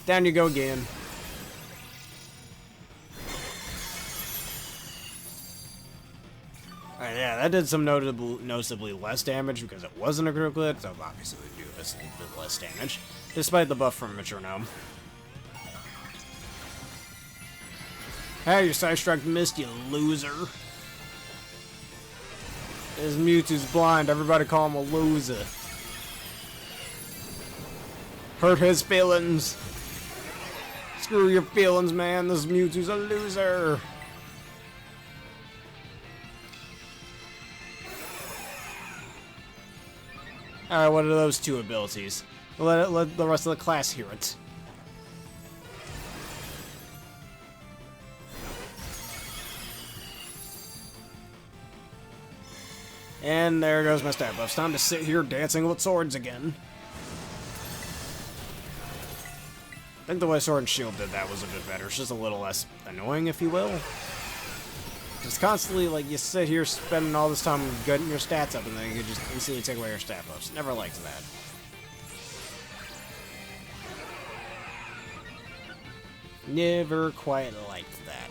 Down you go again. Alright, yeah, that did some noticeably less damage because it wasn't a critical hit, so obviously we do this a bit less damage, despite the buff from Metronome. Hey, your Side Strike missed, you loser. This Mewtwo's blind, everybody call him a loser. Hurt his feelings. Screw your feelings, man, this Mewtwo's a loser. Alright, what are those 2 abilities? Let the rest of the class hear it. And there goes my stat buffs. Time to sit here dancing with swords again. I think the way Sword and Shield did that was a bit better. It's just a little less annoying, if you will. Just constantly, like, you sit here spending all this time getting your stats up, and then you can just instantly take away your stat buffs. Never liked that. Never quite liked that.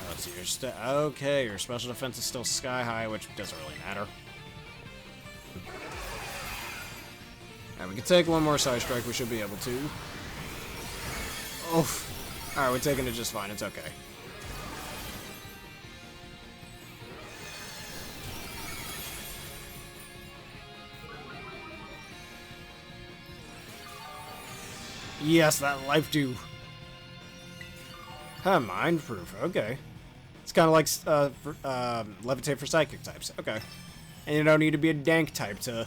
Let's see, okay, your special defense is still sky high, which doesn't really matter. Alright, we can take one more Side Strike, we should be able to. Oof. Alright, we're taking it just fine, it's okay. Yes, that life do. Huh, mind proof. Okay. It's kind of like levitate for psychic types. Okay. And you don't need to be a dank type to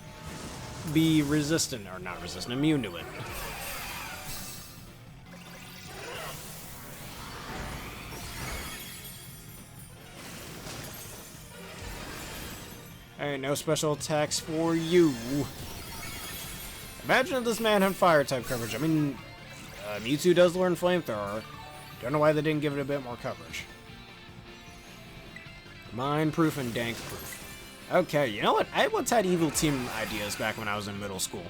be resistant, or not resistant, immune to it. Alright, no special attacks for you. Imagine if this man had fire type coverage. I mean, Mewtwo does learn Flamethrower. Don't know why they didn't give it a bit more coverage. Mine proof and dank proof. Okay, you know what? I once had evil team ideas back when I was in middle school.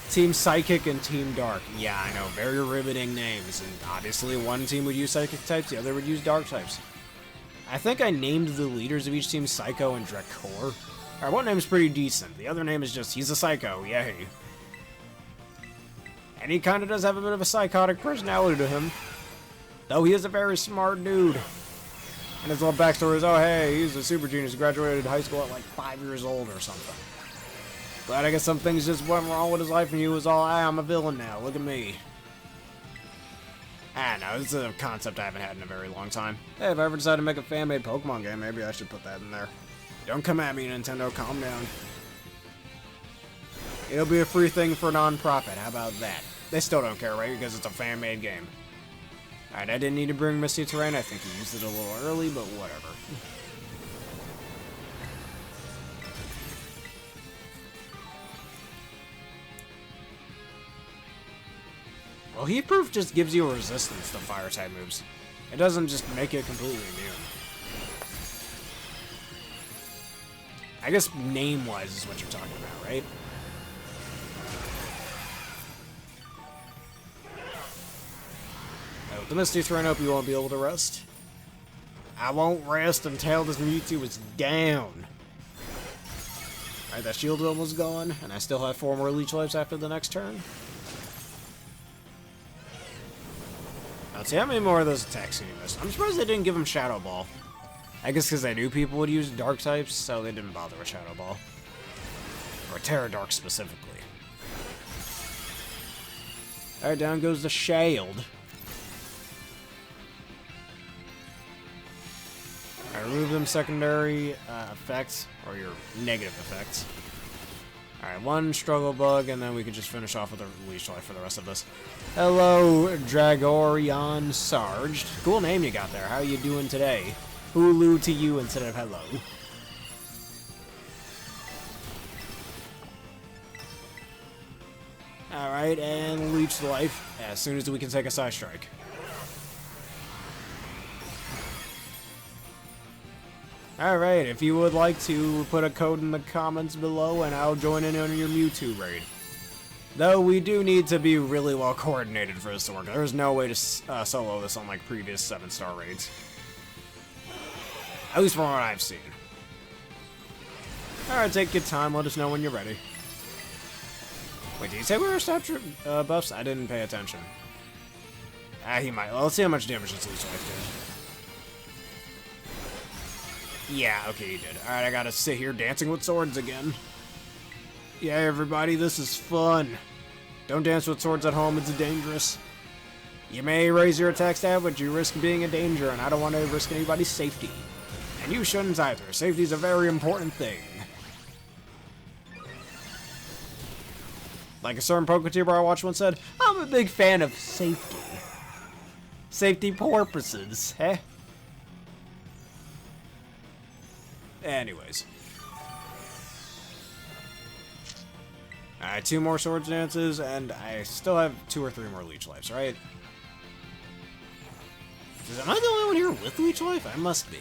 Team Psychic and Team Dark. Yeah, I know, very riveting names. And obviously one team would use Psychic types, the other would use Dark types. I think I named the leaders of each team Psycho and Drakor. Alright, one name's pretty decent. The other name is just, he's a Psycho, yay. And he kinda does have a bit of a psychotic personality to him. Though he is a very smart dude. And his little backstory is, oh hey, he's a super genius, graduated high school at like 5 years old or something. But I guess some things just went wrong with his life and he was all, I'm a villain now, look at me. I don't know, this is a concept I haven't had in a very long time. Hey, if I ever decide to make a fan-made Pokemon game, maybe I should put that in there. Don't come at me, Nintendo, calm down. It'll be a free thing for non-profit, how about that? They still don't care, right? Because it's a fan-made game. Alright, I didn't need to bring Misty Terrain. I think he used it a little early, but whatever. Well, Heat Proof just gives you a resistance to Fire-type moves. It doesn't just make it completely immune. I guess name-wise is what you're talking about, right? Oh, the Misty Terrain, hope you won't be able to rest. I won't rest until this Mewtwo is down. Alright, that shield almost gone, and I still have 4 more Leech Lives after the next turn. Let's see how many more of those attacks he missed. I'm surprised they didn't give him Shadow Ball. I guess because they knew people would use Dark types, so they didn't bother with Shadow Ball. Or Terra Dark specifically. Alright, down goes the Shield. Alright, remove them secondary effects, or your negative effects. Alright, 1 Struggle Bug, and then we can just finish off with a Leech Life for the rest of this. Hello, Dragorion Sarged. Cool name you got there. How you doing today? Hulu to you instead of hello. Alright, and Leech Life as soon as we can take a Side Strike. Alright, if you would like to put a code in the comments below and I'll join in on your Mewtwo raid. Though we do need to be really well coordinated for this to work. There's no way to solo this on like previous 7-star raids. At least from what I've seen. Alright, take your time, let us know when you're ready. Wait, did you say we were statue buffs? I didn't pay attention. He might. Well, let's see how much damage this Leech Life did. Yeah, okay, he did. Alright, I gotta sit here dancing with swords again. Yeah, everybody, this is fun. Don't dance with swords at home, it's dangerous. You may raise your attack stat, but you risk being in danger, and I don't want to risk anybody's safety. And you shouldn't either. Safety is a very important thing. Like a certain PokeTuber I watched once said, I'm a big fan of safety. Safety porpoises, eh? Anyways. Alright, 2 more Swords Dances, and I still have 2 or 3 more Leech Lives, right? Am I the only one here with Leech Life? I must be.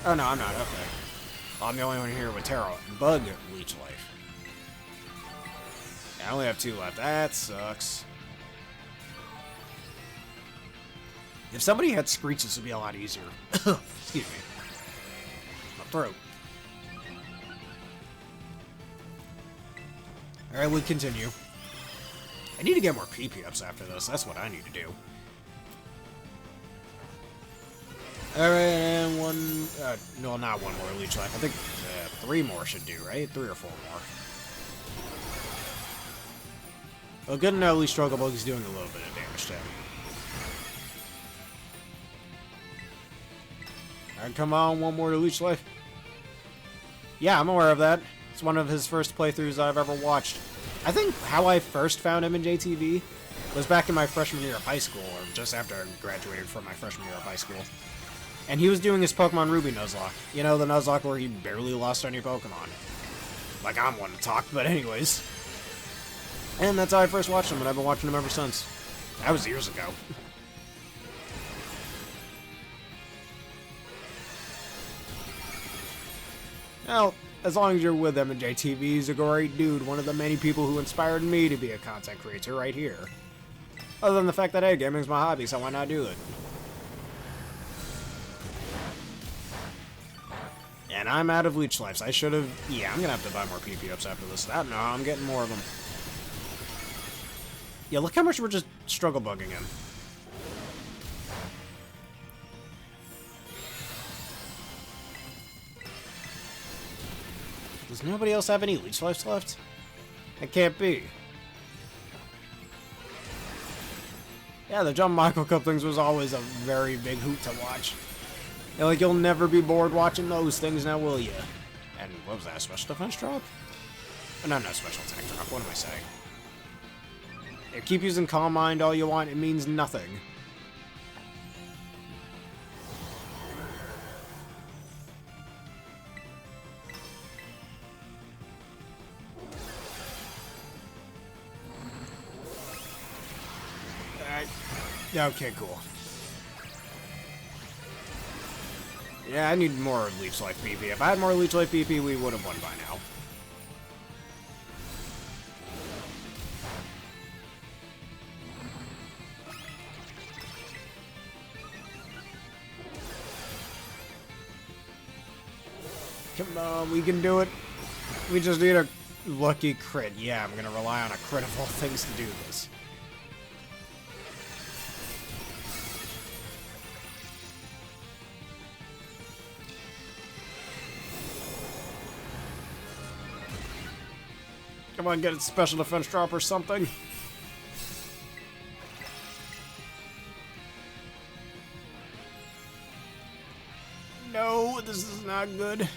Oh no, I'm not, okay. Well, I'm the only one here with Terra Bug Leech Life. Yeah, I only have 2 left. That sucks. If somebody had Screech, this would be a lot easier. Excuse me. My throat. Alright, we continue. I need to get more PP ups after this. That's what I need to do. Alright, and 1... no, not 1 more Leech Life. I think 3 more should do, right? 3 or 4 more. Well, good enough, at least Struggle Bug is doing a little bit of damage to him. Alright, come on, 1 more to Leech Life. Yeah, I'm aware of that. It's one of his first playthroughs I've ever watched. I think how I first found him in JTV was back in my freshman year of high school, or just after I graduated from my freshman year of high school. And he was doing his Pokemon Ruby Nuzlocke. You know, the Nuzlocke where he barely lost any Pokemon. Like I'm one to talk, but anyways. And that's how I first watched him, and I've been watching him ever since. That was years ago. Well, as long as you're with him, and JTV, he's a great dude, one of the many people who inspired me to be a content creator right here. Other than the fact that, hey, gaming's my hobby, so why not do it? And I'm out of leech lives. I should have... Yeah, I'm gonna have to buy more PP ups after this. No, I'm getting more of them. Yeah, look how much we're just struggle bugging him. Does nobody else have any leech lives left? That can't be. Yeah, the John Michael Cup things was always a very big hoot to watch. Yeah, like, you'll never be bored watching those things now, will you? And what was that, a special defense drop? Oh, no, special attack drop. What am I saying? Yeah, keep using Calm Mind all you want. It means nothing. Alright. Okay, cool. Yeah, I need more Leech Life PP. If I had more Leech Life PP, we would have won by now. Come on, we can do it. We just need a lucky crit. Yeah, I'm gonna rely on a crit of all things to do this. Come on, get a special defense drop or something. No, this is not good.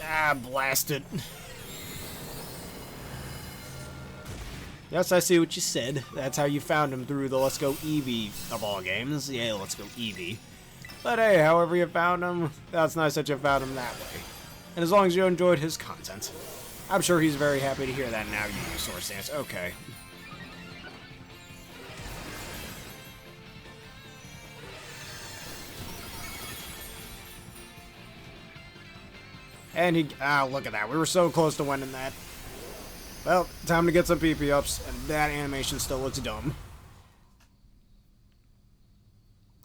Ah, blast it. Yes, I see what you said. That's how you found him through the Let's Go Eevee of all games. Yeah, Let's Go Eevee. But hey, however you found him, that's nice that you found him that way. And as long as you enjoyed his content, I'm sure he's very happy to hear that now you use Sword Stance. Okay. And he... Ah, look at that. We were so close to winning that. Well, time to get some PP ups, and that animation still looks dumb.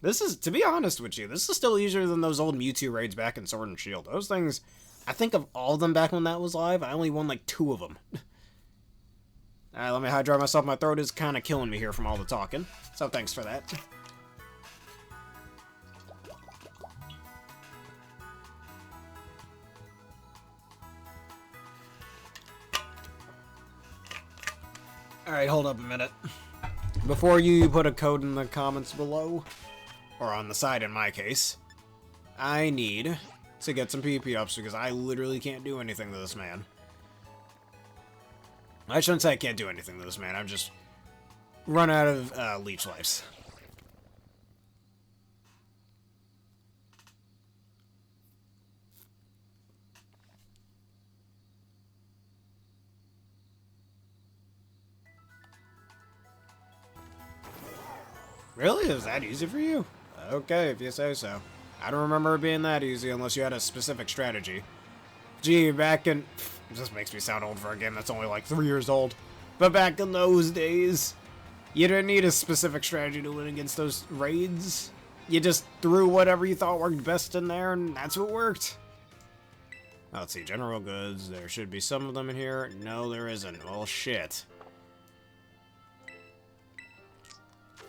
This is, to be honest with you, this is still easier than those old Mewtwo raids back in Sword and Shield. Those things, I think of all of them back when that was live, I only won like 2 of them. Alright, let me hydrate myself. My throat is kind of killing me here from all the talking. So thanks for that. Alright, hold up a minute. Before you put a code in the comments below, or on the side in my case, I need to get some PP ups because I literally can't do anything to this man. I shouldn't say I can't do anything to this man, I've just run out of leech lives. Really? Is that easy for you? Okay, if you say so. I don't remember it being that easy unless you had a specific strategy. Gee, back in... This makes me sound old for a game that's only like 3 years old. But back in those days, you didn't need a specific strategy to win against those raids. You just threw whatever you thought worked best in there, and that's what worked. Let's see, general goods. There should be some of them in here. No, there isn't. Well, shit.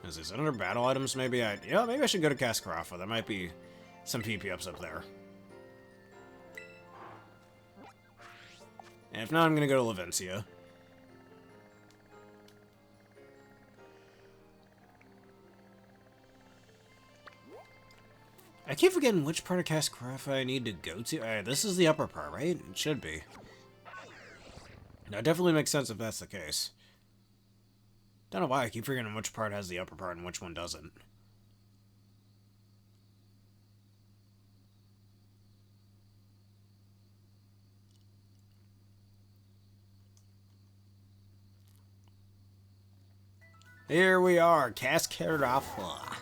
Is this under battle items? Maybe maybe I should go to Kaskarafa. There might be some PP ups up there. And if not, I'm gonna go to Lavencia. I keep forgetting which part of Kaskarafa I need to go to. This is the upper part, right? It should be. Now, it definitely makes sense if that's the case. Don't know why I keep forgetting which part has the upper part and which one doesn't. Here we are, Kaskarafa.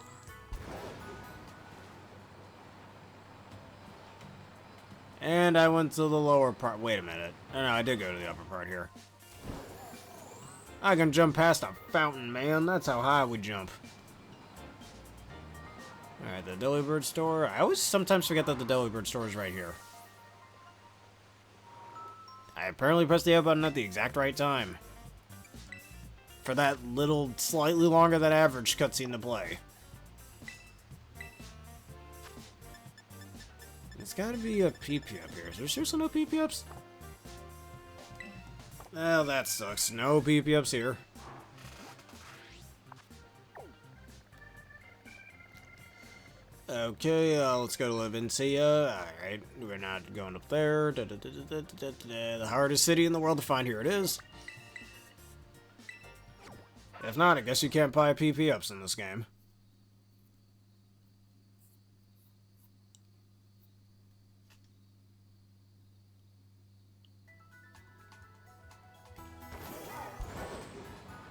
And I went to the lower part. Wait a minute. No, I did go to the upper part here. I can jump past a fountain, man. That's how high we jump. Alright, the Delibird store. I always sometimes forget that the Delibird store is right here. I apparently pressed the A button at the exact right time. For that little, slightly longer than average cutscene to play. It's gotta be a PP up here. Is there seriously no PP ups? Well, that sucks. No PP ups here. Okay, let's go to Levincia. Alright, we're not going up there. The hardest city in the world to find. Here it is. If not, I guess you can't buy PP ups in this game.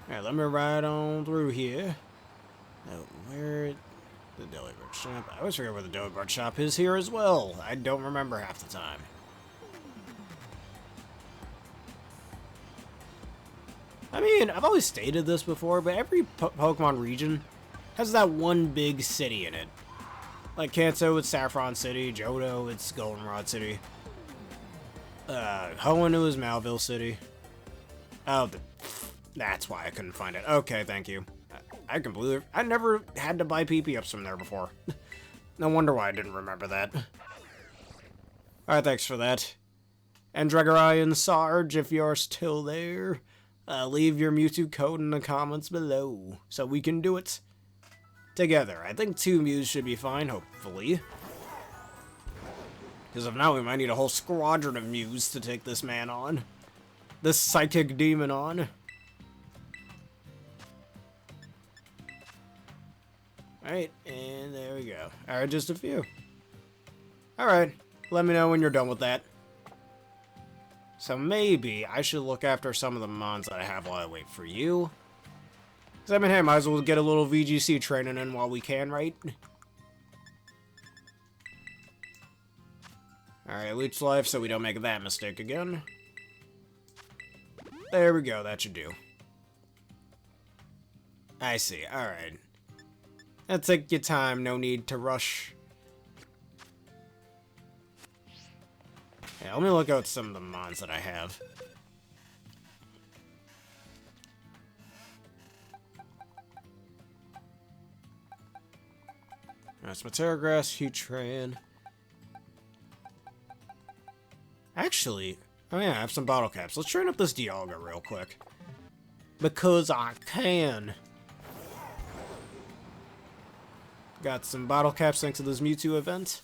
Alright, let me ride on through here. Oh, where... The Delibird shop. I always forget where the Delibird shop is here as well. I don't remember half the time. I mean, I've always stated this before, but every Pokemon region has that one big city in it. Like Kanto, it's Saffron City. Johto, it's Goldenrod City. Hoenn is Malville City. Oh, that's why I couldn't find it. Okay, thank you. I completely... I never had to buy PP ups from there before. No wonder why I didn't remember that. Alright, thanks for that. And Dragorian Sarge, if you're still there, leave your Mewtwo code in the comments below, so we can do it together. I think 2 Mews should be fine, hopefully. Because if not, we might need a whole squadron of Mews to take this man on. This psychic demon on. Alright, and there we go. Alright, just a few. Alright, let me know when you're done with that. So maybe I should look after some of the mons that I have while I wait for you. Because I mean, hey, might as well get a little VGC training in while we can, right? Alright, Leech Life so we don't make that mistake again. There we go, that should do. I see, alright. Take your time, no need to rush. Yeah, let me look at some of the mons that I have. That's my Terragrass, Heatran. Actually, oh yeah, I have some bottle caps. Let's train up this Dialga real quick. Because I can. Got some bottle caps thanks to this Mewtwo event.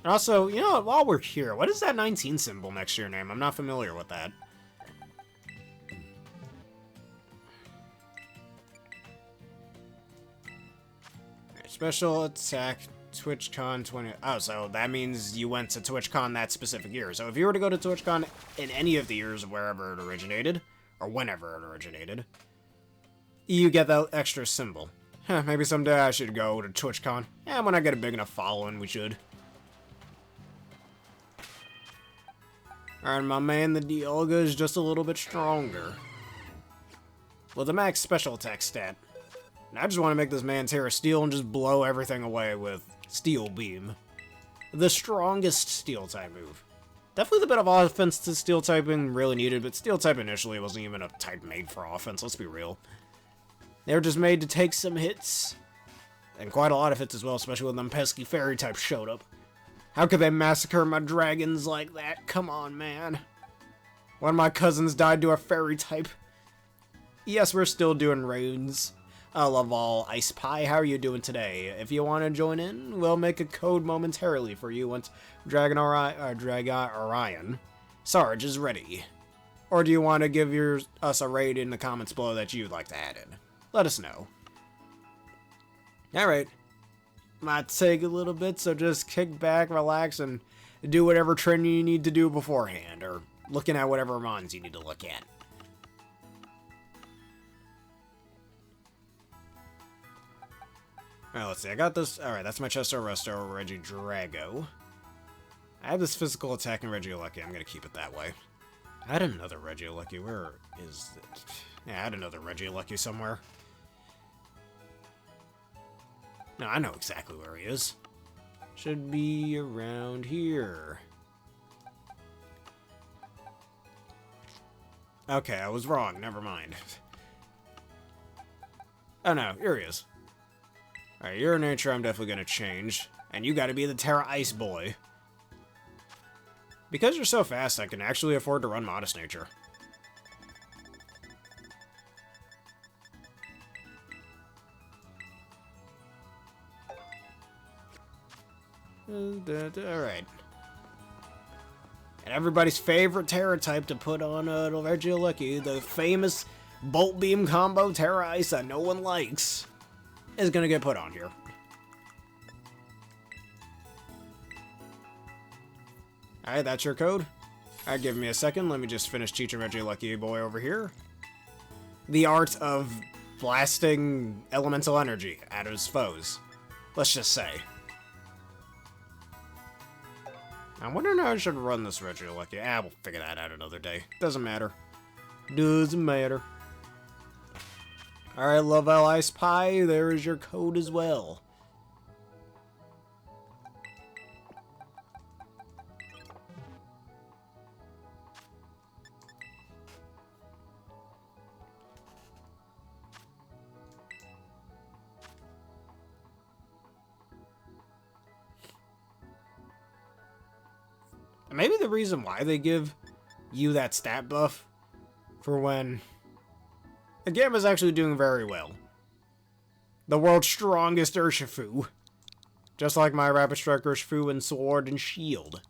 And also, you know what, while we're here, what is that 19 symbol next to your name? I'm not familiar with that. Special attack, TwitchCon 20... Oh, so that means you went to TwitchCon that specific year. So if you were to go to TwitchCon in any of the years of wherever it originated, or whenever it originated, you get that extra symbol. Huh, maybe someday I should go to TwitchCon. Yeah, when I get a big enough following, we should. Alright, my man, the Dialga is just a little bit stronger. With a max special attack stat. And I just want to make this man Tera Steel and just blow everything away with Steel Beam. The strongest Steel type move. Definitely the bit of offense to Steel typing really needed, but Steel type initially wasn't even a type made for offense, let's be real. They were just made to take some hits. And quite a lot of hits as well, especially when them pesky fairy types showed up. How could they massacre my dragons like that? Come on, man. One of my cousins died to a fairy type. Yes, we're still doing raids. Laval Ice Pie, how are you doing today? If you want to join in, we'll make a code momentarily for you once Dragon Orion Sarge is ready. Or do you want to give us a raid in the comments below that you'd like to add in? Let us know. Alright. Might take a little bit, so just kick back, relax, and do whatever training you need to do beforehand, or looking at whatever mons you need to look at. Alright, let's see. I got this. Alright, that's my Chesto Resto Regidrago. I have this physical attack in Regieleki. I'm gonna keep it that way. I had another Regieleki. Where is it? Yeah, I had another Regieleki somewhere. No, I know exactly where he is. Should be around here. Okay, I was wrong. Never mind. Oh no, here he is. Alright, your nature I'm definitely gonna change. And you gotta be the Tera Ice Boy. Because you're so fast, I can actually afford to run Modest Nature. Alright. And everybody's favorite Tera type to put on Regieleki, the famous Bolt Beam combo Tera Ice that no one likes, is gonna get put on here. Alright, that's your code. Alright, give me a second. Let me just finish teaching Regieleki boy over here the art of blasting elemental energy at his foes. Let's just say. I'm wondering how I should run this Regieleki. We'll figure that out another day. Doesn't matter. Doesn't matter. Alright, Lovell Ice Pie, there is your code as well. Maybe the reason why they give you that stat buff for when the game is actually doing very well. The world's strongest Urshifu. Just like my Rapid Strike Urshifu and Sword and Shield.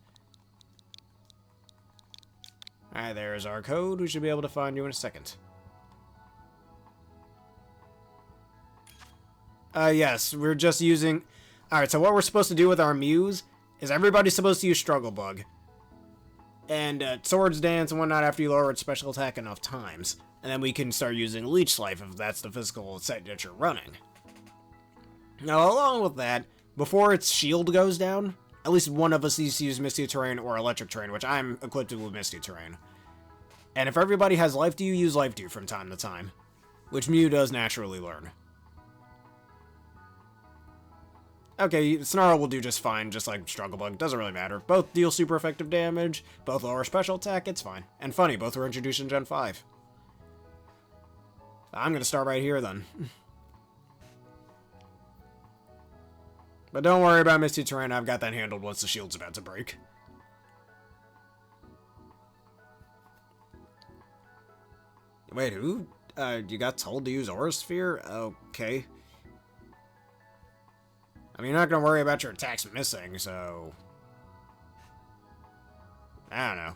Alright, there's our code. We should be able to find you in a second. Yes, we're just using... Alright, so what we're supposed to do with our Mews is everybody's supposed to use Struggle Bug. And Swords Dance and whatnot after you lower its special attack enough times. And then we can start using Leech Life if that's the physical set that you're running. Now, along with that, before its shield goes down, at least one of us needs to use Misty Terrain or Electric Terrain, which I'm equipped with Misty Terrain. And if everybody has Life Dew, use Life Dew from time to time, which Mew does naturally learn. Okay, Snarl will do just fine, just like Struggle Bug. Doesn't really matter. Both deal super effective damage, both lower special attack, it's fine. And funny, both were introduced in Gen 5. I'm gonna start right here, then. But don't worry about Misty Terrain, I've got that handled once the shield's about to break. Wait, who? You got told to use Aura Sphere? Okay. I mean, you're not gonna worry about your attacks missing, so... I don't know.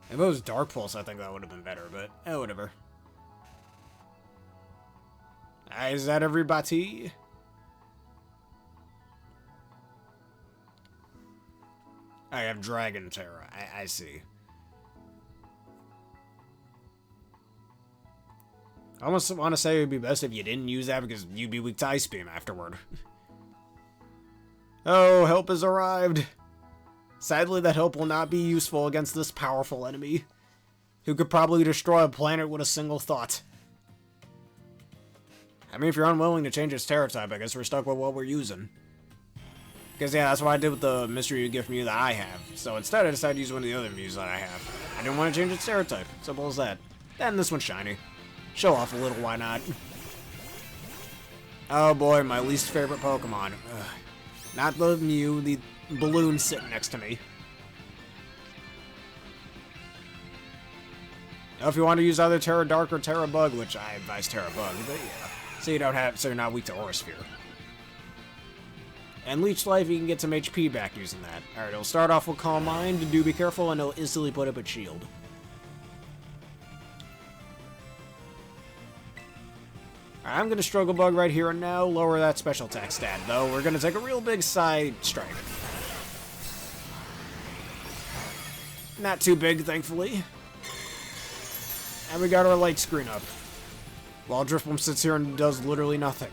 If it was Dark Pulse, I think that would have been better, but... whatever. Is that everybody? I have Dragon Terra. I see. I almost want to say it would be best if you didn't use that because you'd be weak to Ice Beam afterward. Oh, help has arrived. Sadly, that help will not be useful against this powerful enemy, who could probably destroy a planet with a single thought. I mean, if you're unwilling to change its Terra type, I guess we're stuck with what we're using. Because, yeah, that's what I did with the Mystery Gift Mew that I have. So instead, I decided to use one of the other Mews that I have. I didn't want to change its Terra type. Simple as that. And this one's shiny. Show off a little, why not? Oh boy, my least favorite Pokemon. Ugh. Not the Mew, the balloon sitting next to me. Now, if you want to use either Terra Dark or Terra Bug, which I advise Terra Bug, but yeah. So you're not weak to Aura Sphere. And Leech Life, you can get some HP back using that. Alright, it'll start off with Calm Mind, do be careful, and it'll instantly put up its shield. Alright, I'm gonna Struggle Bug right here and now, lower that special attack stat, though. We're gonna take a real big side strike. Not too big, thankfully. And we got our light screen up. While Drifblim sits here and does literally nothing.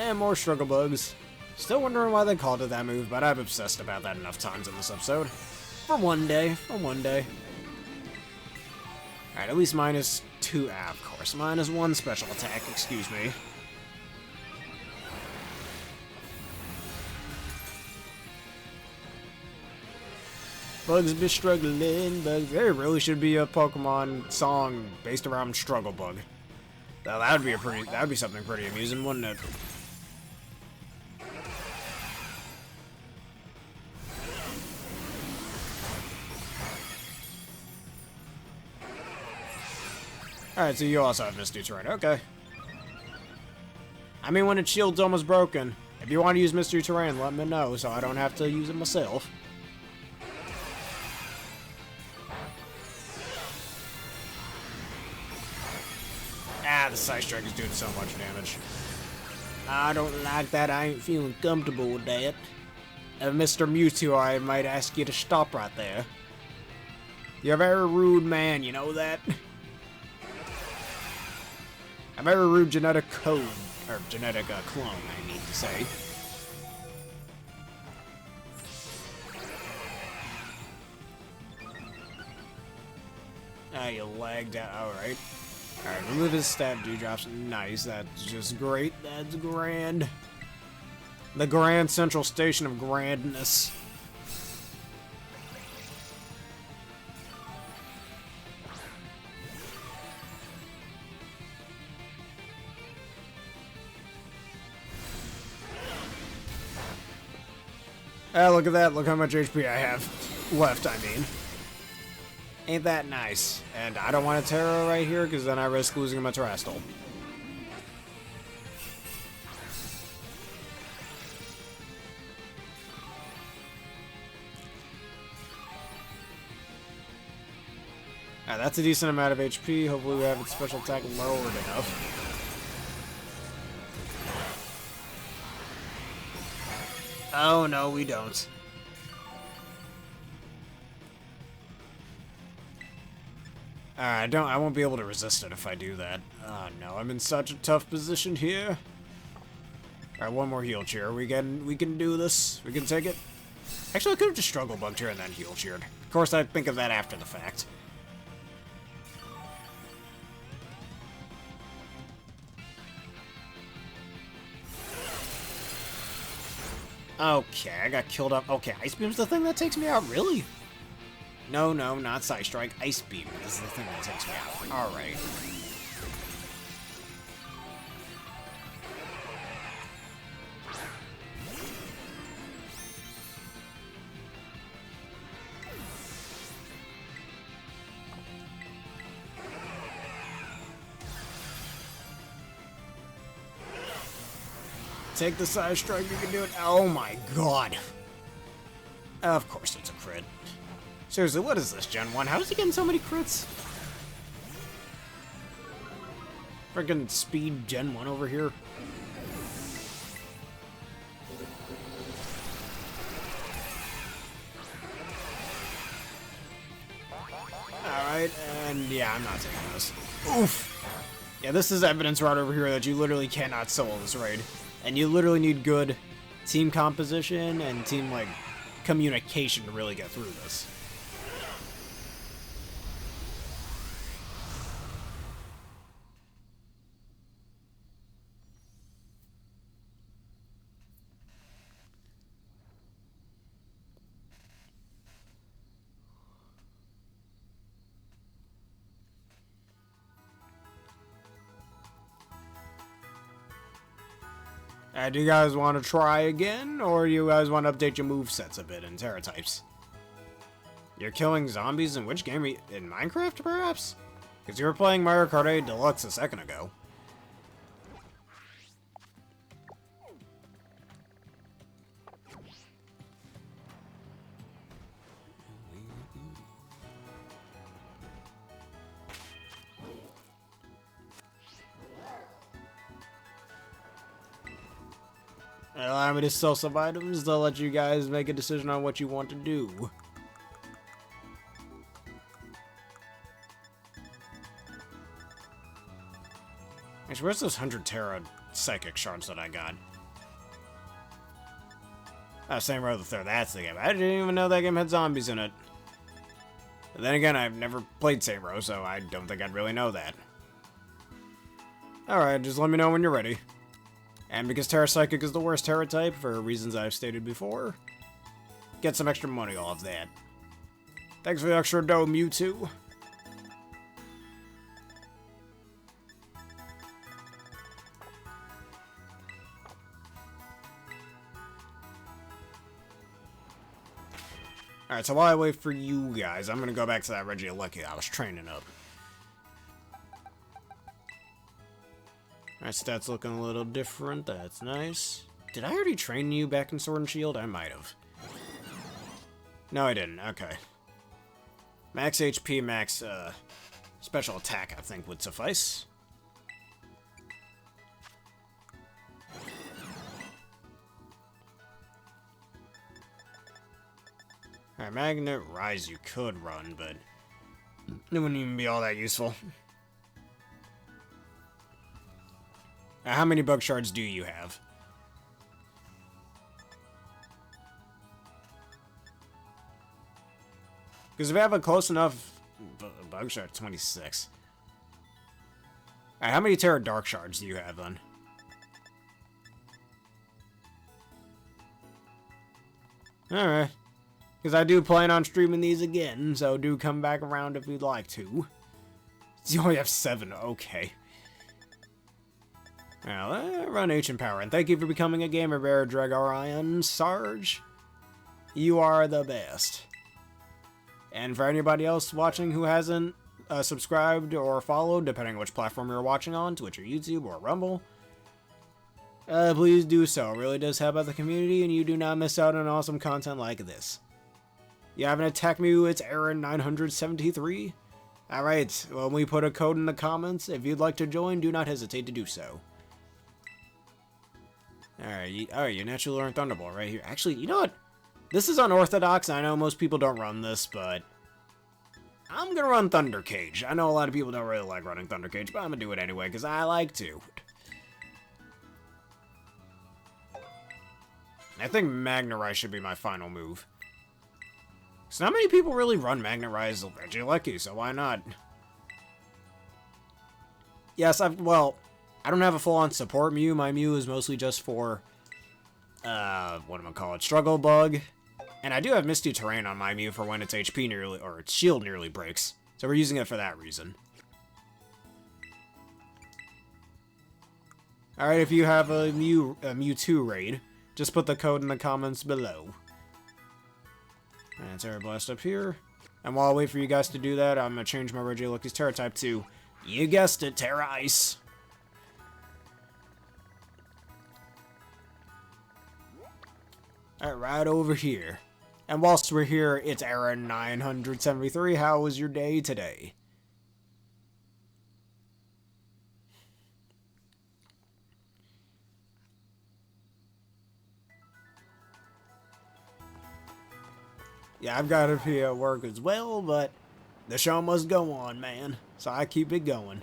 And more struggle bugs. Still wondering why they called it that move, but I've obsessed about that enough times in this episode. For one day. Alright, at least minus 2, of course. Minus 1 special attack, excuse me. Bugs be struggling, bugs. There really should be a Pokemon song based around Struggle Bug. Now that'd be something pretty amusing, wouldn't it? Alright, so you also have Misty Terrain, okay. I mean, when its shield's almost broken, if you want to use Mystery Terrain, let me know so I don't have to use it myself. The Side Strike is doing so much damage. I don't like that. I ain't feeling comfortable with that. Mr. Mewtwo, I might ask you to stop right there. You're a very rude man, you know that? A very rude genetic code, or genetic clone, I need to say. You lagged out. Alright. Alright, remove his stat dewdrops. Nice, that's just great. That's grand. The grand central station of grandness. Look at that. Look how much HP I have left, I mean. Ain't that nice? And I don't want a Tera right here, because then I risk losing my Terastal. That's a decent amount of HP. Hopefully we have its special attack lowered enough. Oh, no, we don't. I won't be able to resist it if I do that. Oh, no, I'm in such a tough position here. Alright, one more heal cheer. We can do this. We can take it. Actually, I could have just struggle bugged here and then heal cheered. Of course, I'd think of that after the fact. Okay, I got killed up. Okay, Ice Beam's the thing that takes me out, really? No, not Side Strike. Ice Beam is the thing that takes me out. Alright. Take the Side Strike, you can do it. Oh my god. Of course it's a crit. Seriously, what is this, Gen 1? How is he getting so many crits? Freaking speed Gen 1 over here. Alright, and yeah, I'm not taking this. Oof! Yeah, this is evidence right over here that you literally cannot solo this raid. And you literally need good team composition and team, like, communication to really get through this. Do you guys want to try again, or do you guys want to update your movesets a bit in Tera types? You're killing zombies in which game? In Minecraft, perhaps? Because you were playing Mario Kart 8 Deluxe a second ago. Allow me to sell some items to let you guys make a decision on what you want to do. Actually, where's those 100 Tera Psychic Shards that I got? Saint Row the Third, that's the game. I didn't even know that game had zombies in it. But then again, I've never played Saint Row, so I don't think I'd really know that. Alright, just let me know when you're ready. And because Tera Psychic is the worst Tera type, for reasons I've stated before, get some extra money off that. Thanks for the extra dough, Mewtwo. Alright, so while I wait for you guys, I'm gonna go back to that Regieleki I was training up. Alright, stats looking a little different, that's nice. Did I already train you back in Sword and Shield? I might have. No, I didn't, okay. Max HP, max special attack, I think, would suffice. Alright, Magnet Rise you could run, but it wouldn't even be all that useful. Now, how many bug shards do you have? Because if I have a close enough bug shard, 26. Alright, how many Tera Dark Shards do you have then? Alright. Because I do plan on streaming these again, so do come back around if you'd like to. You only have 7, okay. Now, run H and Power, and thank you for becoming a Gamer Bear, Dragorion Sarge. You are the best. And for anybody else watching who hasn't subscribed or followed, depending on which platform you're watching on, Twitch or YouTube or Rumble, please do so. It really does help out the community, and you do not miss out on awesome content like this. You haven't attacked me, it's Aaron973. Alright, when we put a code in the comments, if you'd like to join, do not hesitate to do so. Alright, you naturally learn Thunderbolt right here. Actually, you know what? This is unorthodox. I know most people don't run this, but I'm gonna run Thunder Cage. I know a lot of people don't really like running Thunder Cage, but I'm gonna do it anyway, because I like to. I think Magna Rise should be my final move. Because not many people really run Magna Rise Regieleki, so why not? Yes, well, I don't have a full-on support Mew. My Mew is mostly just for, what am I call it, Struggle Bug. And I do have Misty Terrain on my Mew for when its HP nearly, or its shield nearly breaks. So we're using it for that reason. Alright, if you have a Mewtwo raid, just put the code in the comments below. And Tera Blast up here. And while I wait for you guys to do that, I'm going to change my Regieleki's Tera type to, you guessed it, Tera Ice. Alright, right over here. And whilst we're here, it's Aaron973. How was your day today? Yeah, I've got to be at work as well, but the show must go on, man. So I keep it going.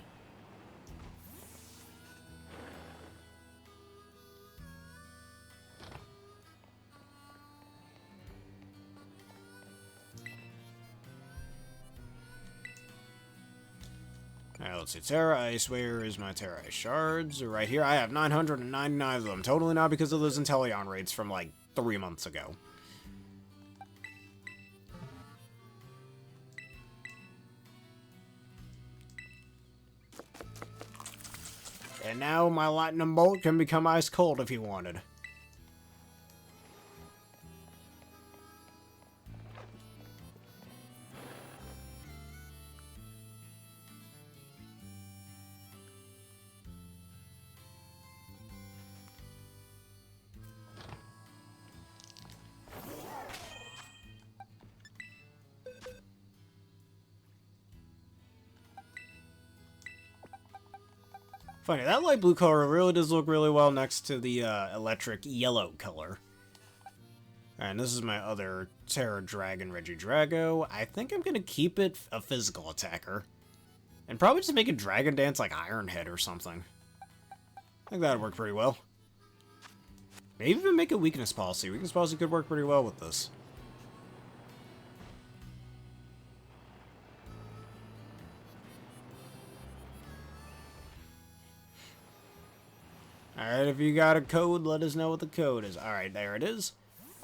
Alright, let's see. Tera Ice. Where is my Tera Ice shards? Right here. I have 999 of them. Totally not because of those Inteleon raids from like 3 months ago. And now my Lightning Bolt can become ice cold if you wanted. Funny, that light blue color really does look really well next to the electric yellow color. And this is my other Terra Dragon Regidrago. I think I'm going to keep it a physical attacker. And probably just make it Dragon Dance like Iron Head or something. I think that would work pretty well. Maybe even make a weakness policy. Weakness policy could work pretty well with this. Alright, if you got a code, let us know what the code is. Alright, there it is.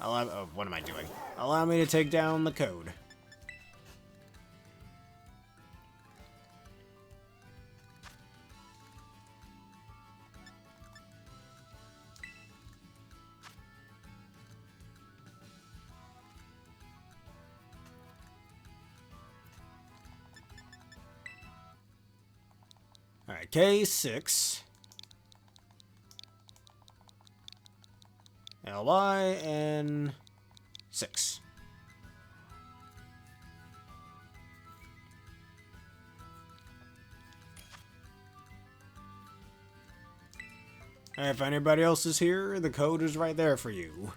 Oh, what am I doing? Allow me to take down the code. Alright, K6. LY, 6. If anybody else is here, the code is right there for you.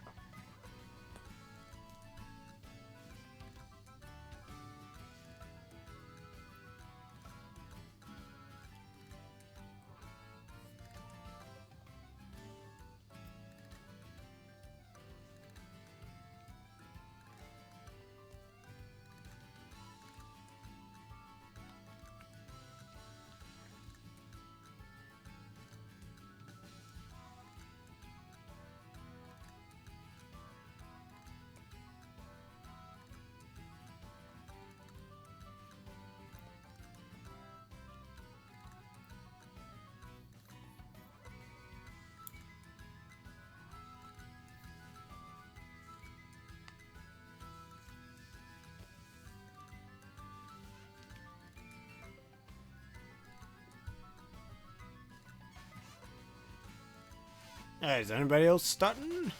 Is anybody else starting?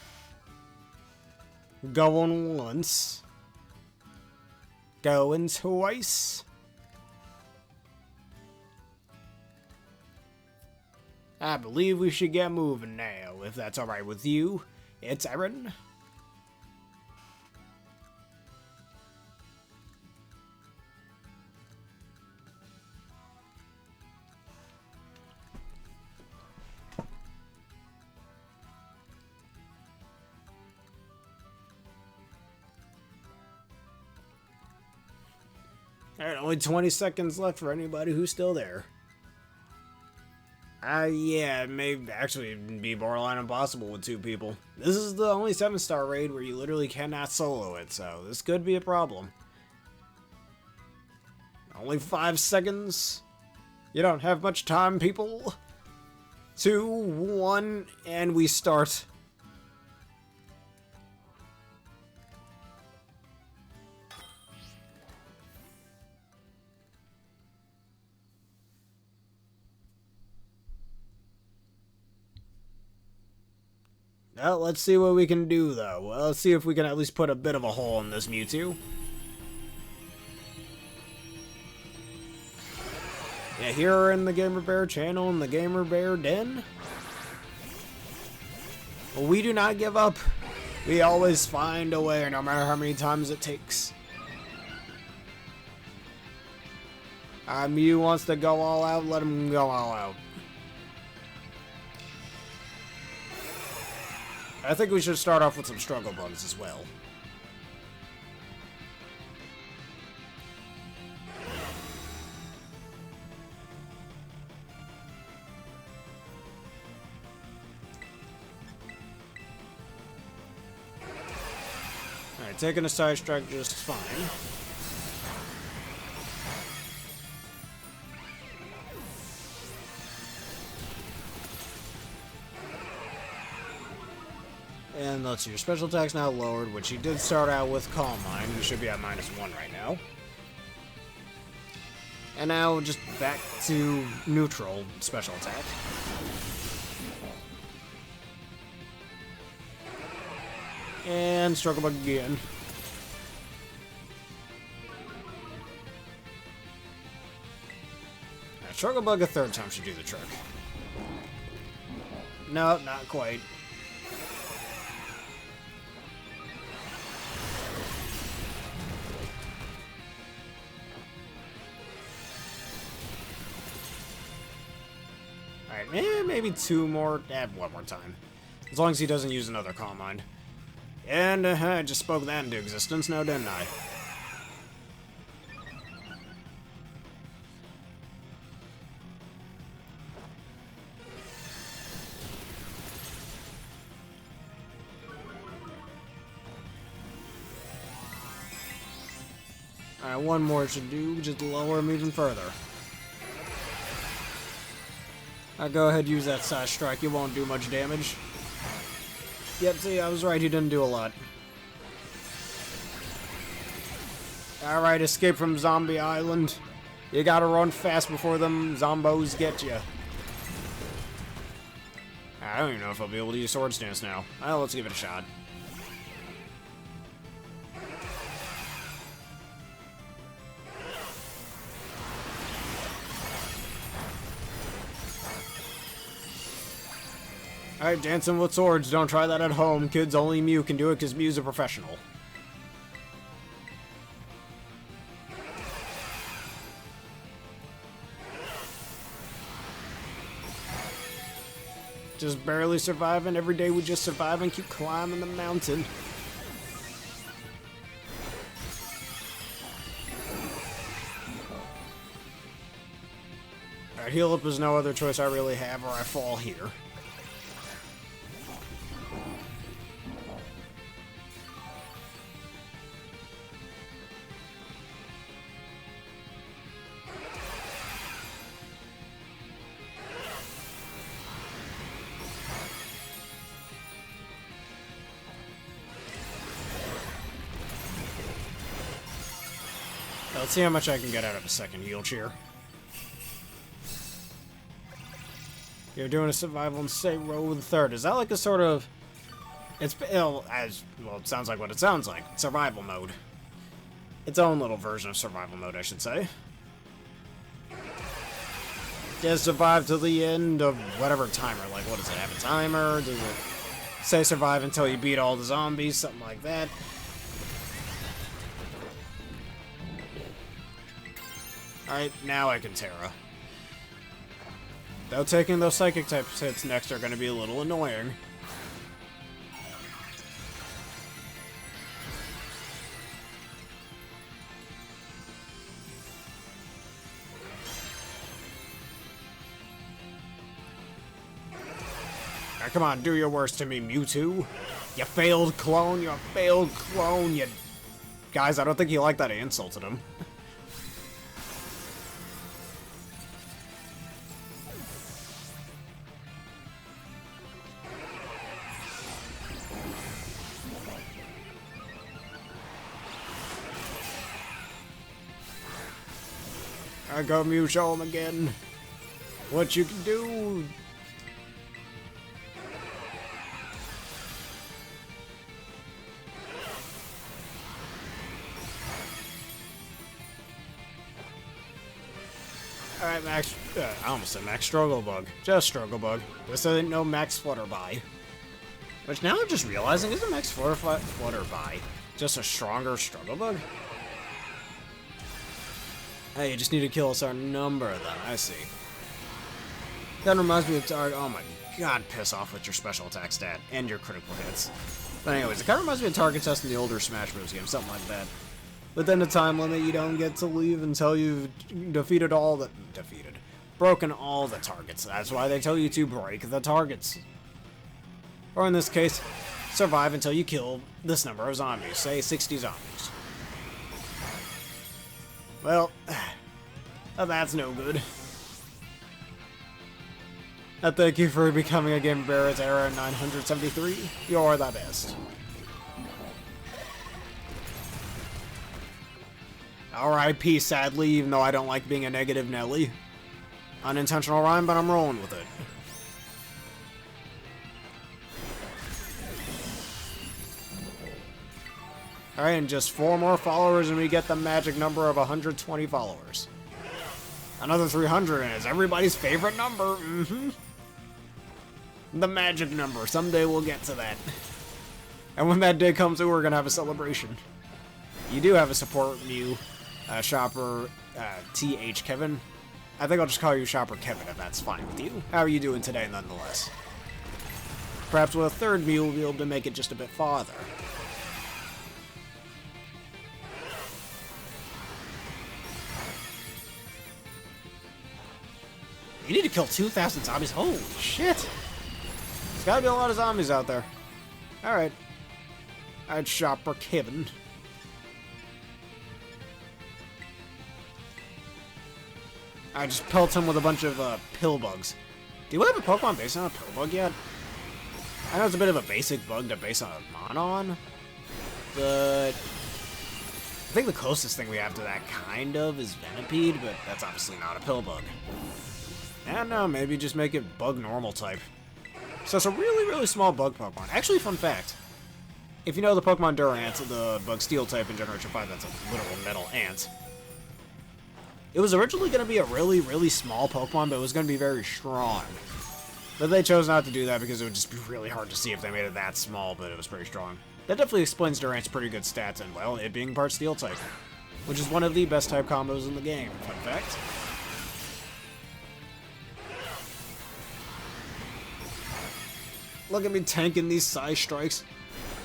Going once. Going twice. I believe we should get moving now, if that's alright with you. It's Aaron. Alright, only 20 seconds left for anybody who's still there. Yeah, it may actually be borderline impossible with 2 people. This is the only 7-star raid where you literally cannot solo it, so this could be a problem. Only 5 seconds. You don't have much time, people. 2, 1, and we start. Well, let's see what we can do, though. Well, let's see if we can at least put a bit of a hole in this Mewtwo. Yeah, here in the Gamer Bear channel, in the Gamer Bear Den. Well, we do not give up. We always find a way, no matter how many times it takes. Mew wants to go all out, let him go all out. I think we should start off with some struggle bugs as well. Alright, taking a side strike just fine. And let's see, your special attack's now lowered, which he did start out with Calm Mind. He should be at -1 right now. And now just back to neutral special attack. And Struggle Bug again. Now, Struggle Bug a third time should do the trick. No, not quite. Alright, maybe 2 more. One more time. As long as he doesn't use another Calm Mind. And I just spoke that into existence now, didn't I? Alright, one more should do, just lower him even further. Alright, go ahead, use that Side Strike, it won't do much damage. Yep, see, I was right, he didn't do a lot. Alright, escape from Zombie Island. You gotta run fast before them zombos get you. I don't even know if I'll be able to use Sword Stance now. Well, let's give it a shot. Alright, dancing with swords. Don't try that at home. Kids, only Mew can do it because Mew's a professional. Just barely surviving. Every day we just survive and keep climbing the mountain. Alright, heal up is no other choice I really have, or I fall here. Let's see how much I can get out of a second heal cheer. You're doing a survival and say roll with third. Is that like a sort of... It's well, it sounds like what it sounds like. Survival mode. Its own little version of survival mode, I should say. Just survive to the end of whatever timer. Like, what does it have, a timer? Does it say survive until you beat all the zombies? Something like that. Alright, now I can Tera. Though taking those Psychic type hits next are going to be a little annoying. Now, come on, do your worst to me, Mewtwo. You failed clone, you failed clone, you... Guys, I don't think you like that I insulted him. I go Mew, show him again. What you can do. Alright, Max. I almost said Max Struggle Bug. Just Struggle Bug. This isn't no Max Flutterby. Which now I'm just realizing, isn't Max Flutterby just a stronger Struggle Bug? Hey, you just need to kill us our number, then. I see. That reminds me of target. Oh my god, piss off with your special attack stat and your critical hits. But anyways, it kind of reminds me of target test in the older Smash Bros. Games, something like that. Within the time limit, you don't get to leave until you've broken all the targets. That's why they tell you to break the targets. Or in this case, survive until you kill this number of zombies, say 60 zombies. Well, that's no good. Thank you for becoming a Game Bearer Tera 973. You're the best. R.I.P. sadly, even though I don't like being a negative Nelly. Unintentional rhyme, but I'm rolling with it. Alright, and just 4 more followers and we get the magic number of 120 followers. Another 300 and it's everybody's favorite number. The magic number. Someday we'll get to that. And when that day comes, we're gonna have a celebration. You do have a support Mew, Shopper TH Kevin. I think I'll just call you Shopper Kevin if that's fine with you. How are you doing today, nonetheless? Perhaps with a third Mew, we'll be able to make it just a bit farther. You need to kill 2,000 zombies? Holy shit! There's gotta be a lot of zombies out there. Alright. I'd shop for Kevin. I just pelt him with a bunch of pill bugs. Do we have a Pokemon based on a pill bug yet? I know it's a bit of a basic bug to base on a Monon, but I think the closest thing we have to that kind of is Venipede, but that's obviously not a pill bug. And maybe just make it bug normal type. So it's a really, really small bug Pokemon. Actually, fun fact. If you know the Pokemon Durant, the bug steel type in Generation 5, that's a literal metal ant. It was originally going to be a really, really small Pokemon, but it was going to be very strong. But they chose not to do that because it would just be really hard to see if they made it that small, but it was pretty strong. That definitely explains Durant's pretty good stats and, well, it being part steel type. Which is one of the best type combos in the game, fun fact. Look at me tanking these Psy Strikes.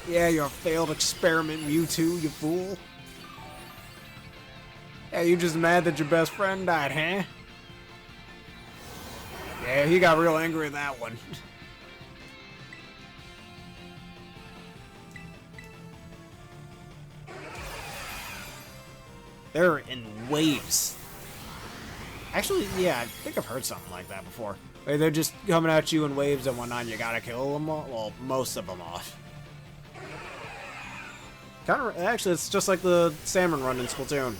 Yeah, you're a failed experiment, Mewtwo, you fool. Yeah, you just mad that your best friend died, huh? Yeah, he got real angry at that one. They're in waves. Actually, yeah, I think I've heard something like that before. Like, they're just coming at you in waves and whatnot, and you gotta kill them all. Well, most of them off. Actually, it's just like the salmon run in Splatoon.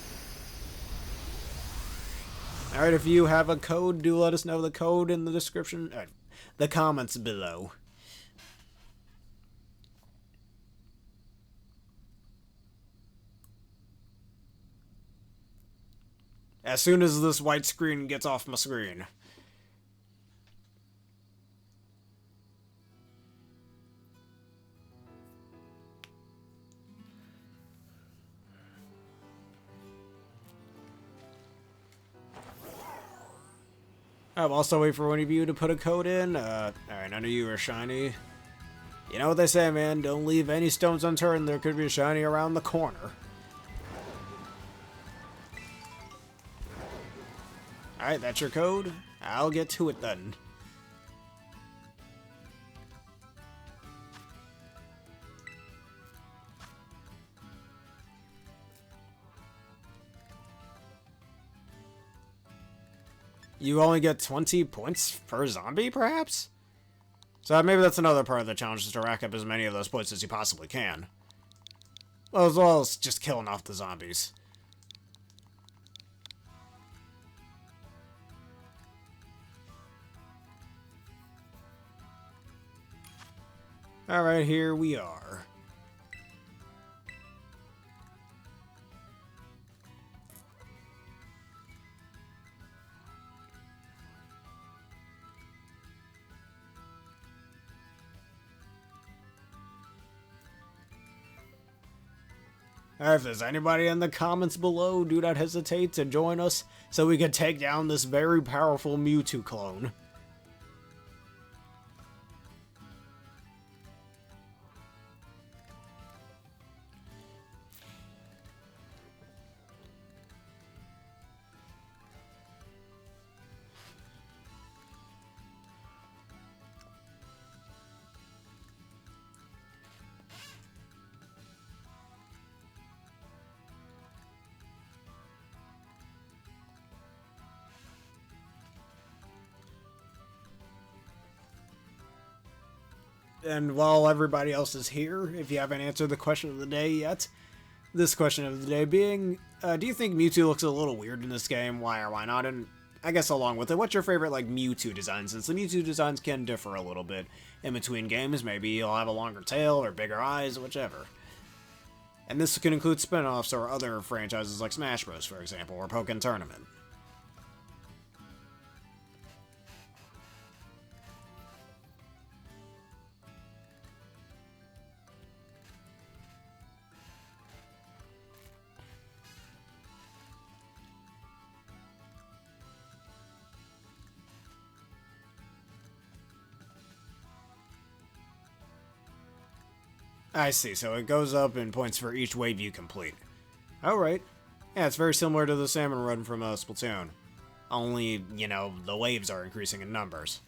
Alright, if you have a code, do let us know the code in the description, the comments below. As soon as this white screen gets off my screen. I'll also wait for one of you to put a code in. Alright, none of you are shiny. You know what they say, man. Don't leave any stones unturned. There could be a shiny around the corner. Alright, that's your code. I'll get to it then. You only get 20 points per zombie, perhaps? So maybe that's another part of the challenge, is to rack up as many of those points as you possibly can. Well, as well as just killing off the zombies. Alright, here we are. Alright, if there's anybody in the comments below, do not hesitate to join us so we can take down this very powerful Mewtwo clone. And while everybody else is here, if you haven't answered the question of the day yet, this question of the day being, do you think Mewtwo looks a little weird in this game? Why or why not? And I guess along with it, what's your favorite, like, Mewtwo design? Since the Mewtwo designs can differ a little bit in between games. Maybe he'll have a longer tail or bigger eyes, whichever. And this can include spin-offs or other franchises like Smash Bros, for example, or Pokken Tournament. I see, so it goes up in points for each wave you complete. Alright. Yeah, it's very similar to the salmon run from Splatoon. Only, you know, the waves are increasing in numbers.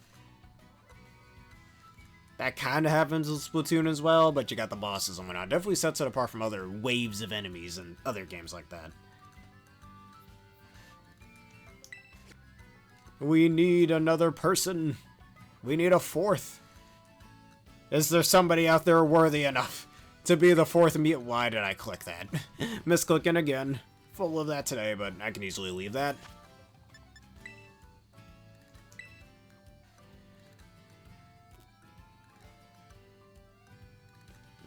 That kind of happens with Splatoon as well, but you got the bosses and whatnot. Definitely sets it apart from other waves of enemies and other games like that. We need another person. We need a fourth. Is there somebody out there worthy enough to be the fourth Mew? Why did I click that? Misclicking again. Full of that today, but I can easily leave that.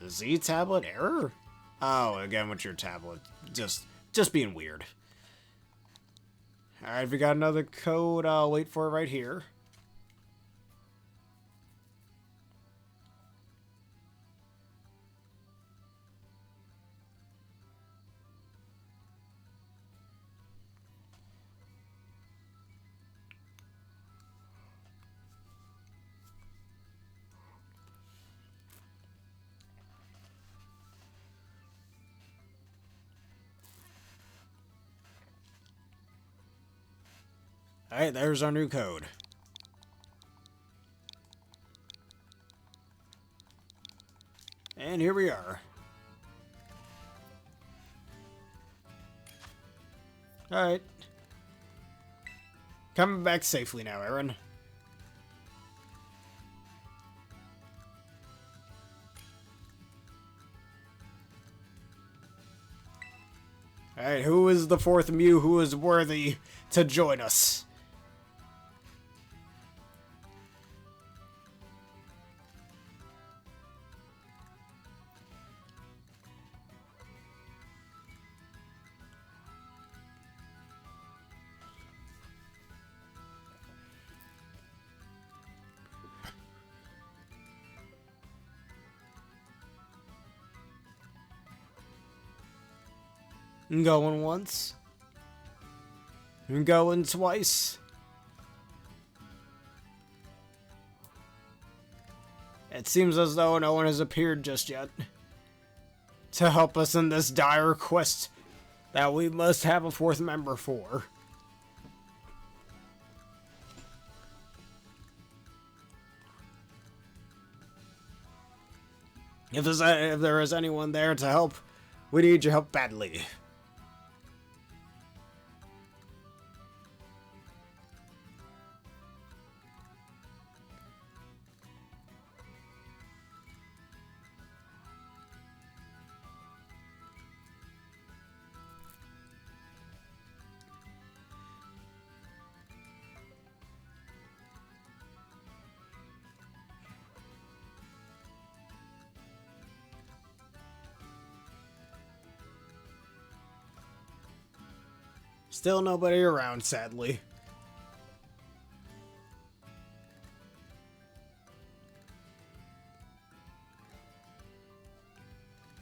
The Z tablet error? Oh, again with your tablet. Just being weird. Alright, we got another code. I'll wait for it right here. Alright, there's our new code. And here we are. Alright. Coming back safely now, Aaron. Alright, who is the fourth Mew who is worthy to join us? Going once. Going twice. It seems as though no one has appeared just yet to help us in this dire quest that we must have a fourth member for. If there is anyone there to help, we need your help badly. Still nobody around, sadly.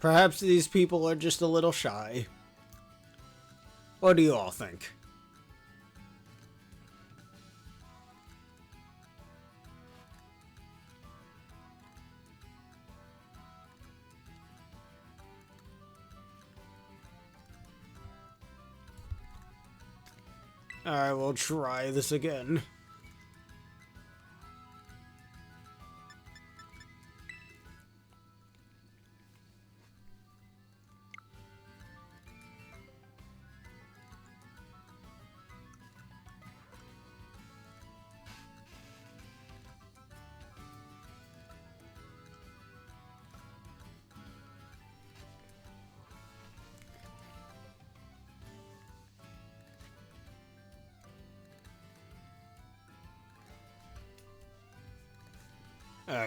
Perhaps these people are just a little shy. What do you all think? Alright, we'll try this again.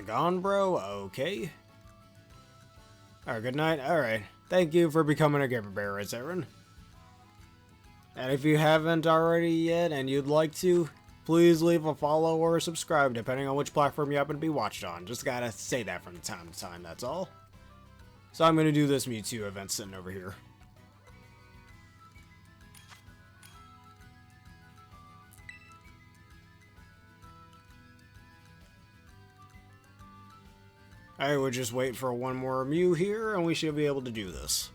Gone, bro? Okay. Alright, good night. Alright. Thank you for becoming a Gamer Bear, Aaron. And if you haven't already yet and you'd like to, please leave a follow or a subscribe, depending on which platform you happen to be watched on. Just gotta say that from time to time, that's all. So I'm gonna do this Mewtwo event sitting over here. I would just wait for one more Mew here, and we should be able to do this.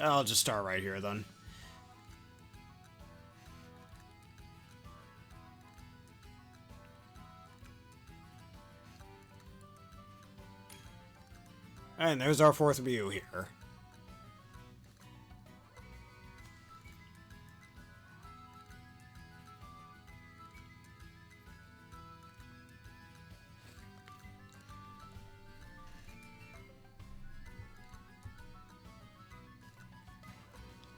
I'll just start right here then. And there's our fourth Mew here.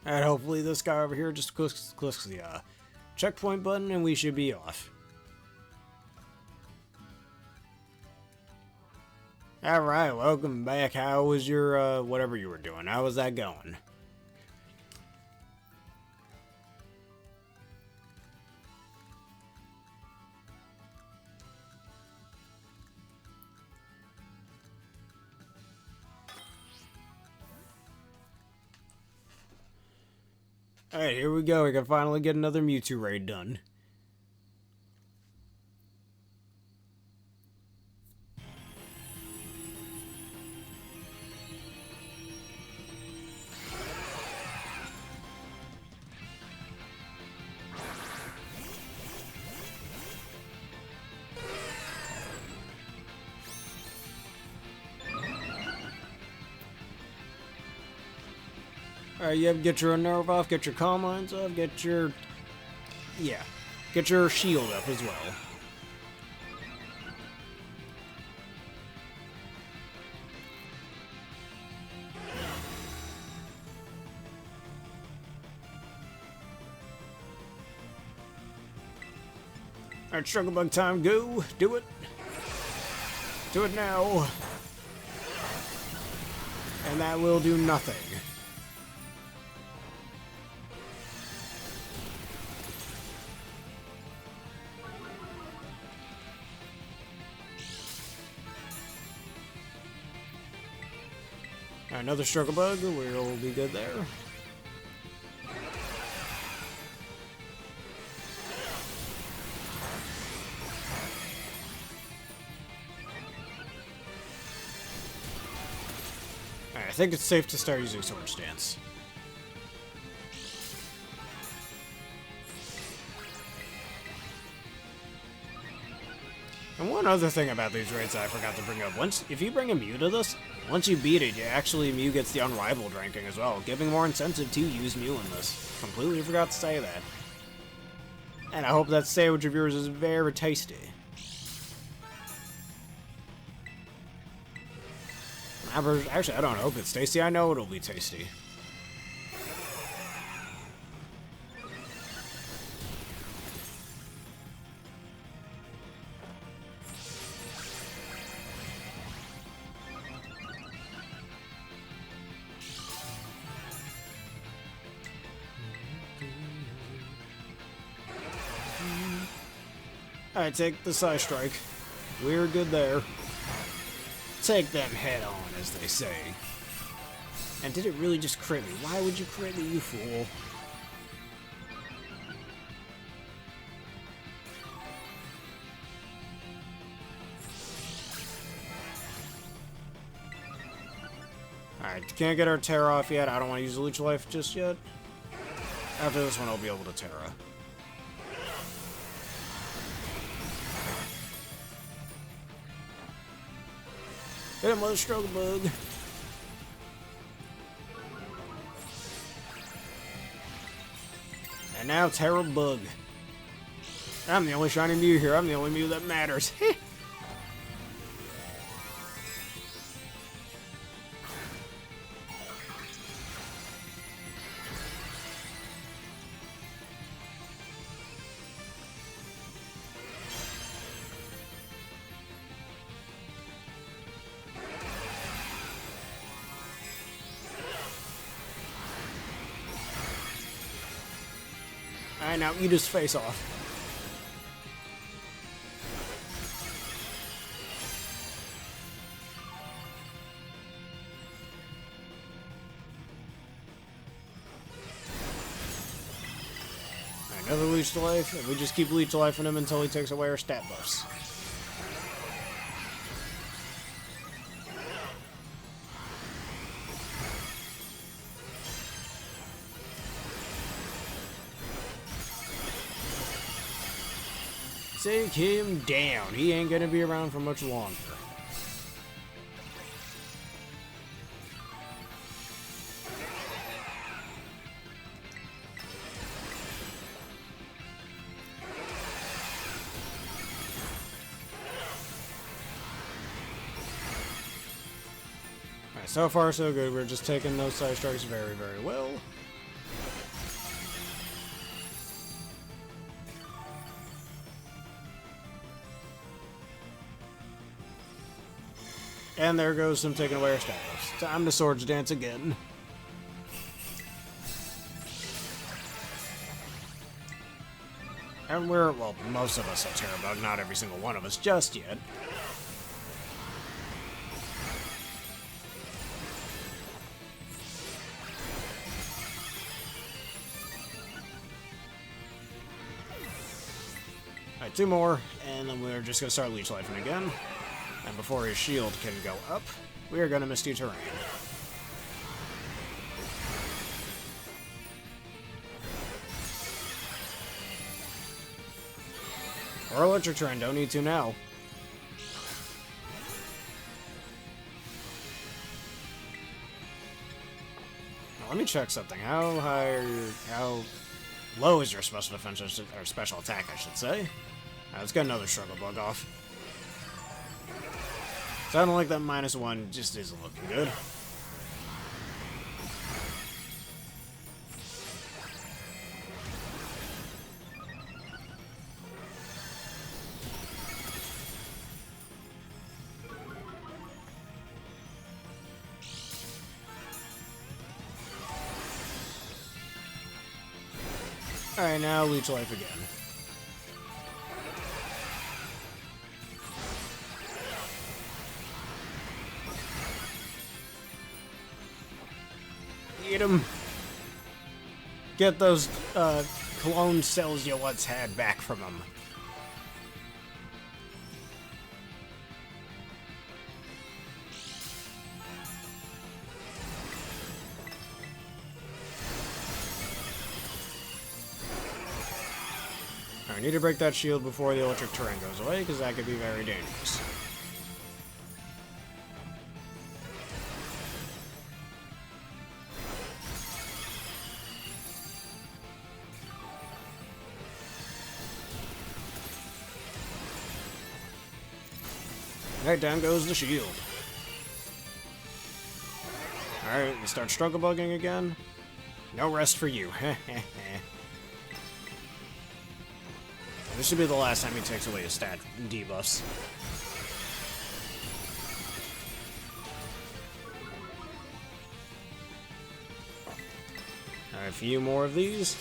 And hopefully this guy over here just clicks the checkpoint button and we should be off. Alright, welcome back. How was your, whatever you were doing? How was that going? Alright, here we go. We can finally get another Mewtwo raid done. Alright, you have to get your nerve off, get your calm lines off, get your... yeah. Get your shield up as well. Alright, Struggle Bug time, go! Do it! Do it now! And that will do nothing. Another Struggle Bug, we'll be good there. Alright, I think it's safe to start using Swords Dance. And one other thing about these raids that I forgot to bring up, if you bring a Mew to this, once you beat it, Mew gets the Unrivaled ranking as well, giving more incentive to use Mew in this. Completely forgot to say that. And I hope that sandwich of yours is very tasty. Actually, I don't hope it's tasty, I know it'll be tasty. Alright, take the Side Strike. We're good there. Take them head on, as they say. And did it really just crit me? Why would you crit me, you fool? Alright, can't get our Tera off yet. I don't want to use the Leech Life just yet. After this one, I'll be able to Tera. Hit him with a Struggle Bug. And now Tera Bug. I'm the only shiny Mew here. I'm the only Mew that matters. Alright, now eat his face off. Alright, another leech to life, and we just keep leech lifing him until he takes away our stat buffs. Take him down. He ain't gonna be around for much longer. Alright, so far so good. We're just taking those side strikes very, very well. And there goes him taking away our status. Time to Swords Dance again. And we're, well, most of us are Terra, not every single one of us just yet. Alright, 2 more, and then we're just gonna start leech lifing again. And before his shield can go up, we are gonna Misty Terrain. Or Electric Terrain, don't need to now. Now let me check something. How high are your, how low is your special defense, or special attack, I should say? Let's get another Struggle Bug off. Sounding like that -1 just isn't looking good. Alright, now Leech Life again. Eat him. Get those clone cells you once had back from him. I need to break that shield before the Electric Terrain goes away, because that could be very dangerous. Alright, down goes the shield. Alright, we start struggle bugging again. No rest for you. This should be the last time he takes away his stat debuffs. Alright, a few more of these.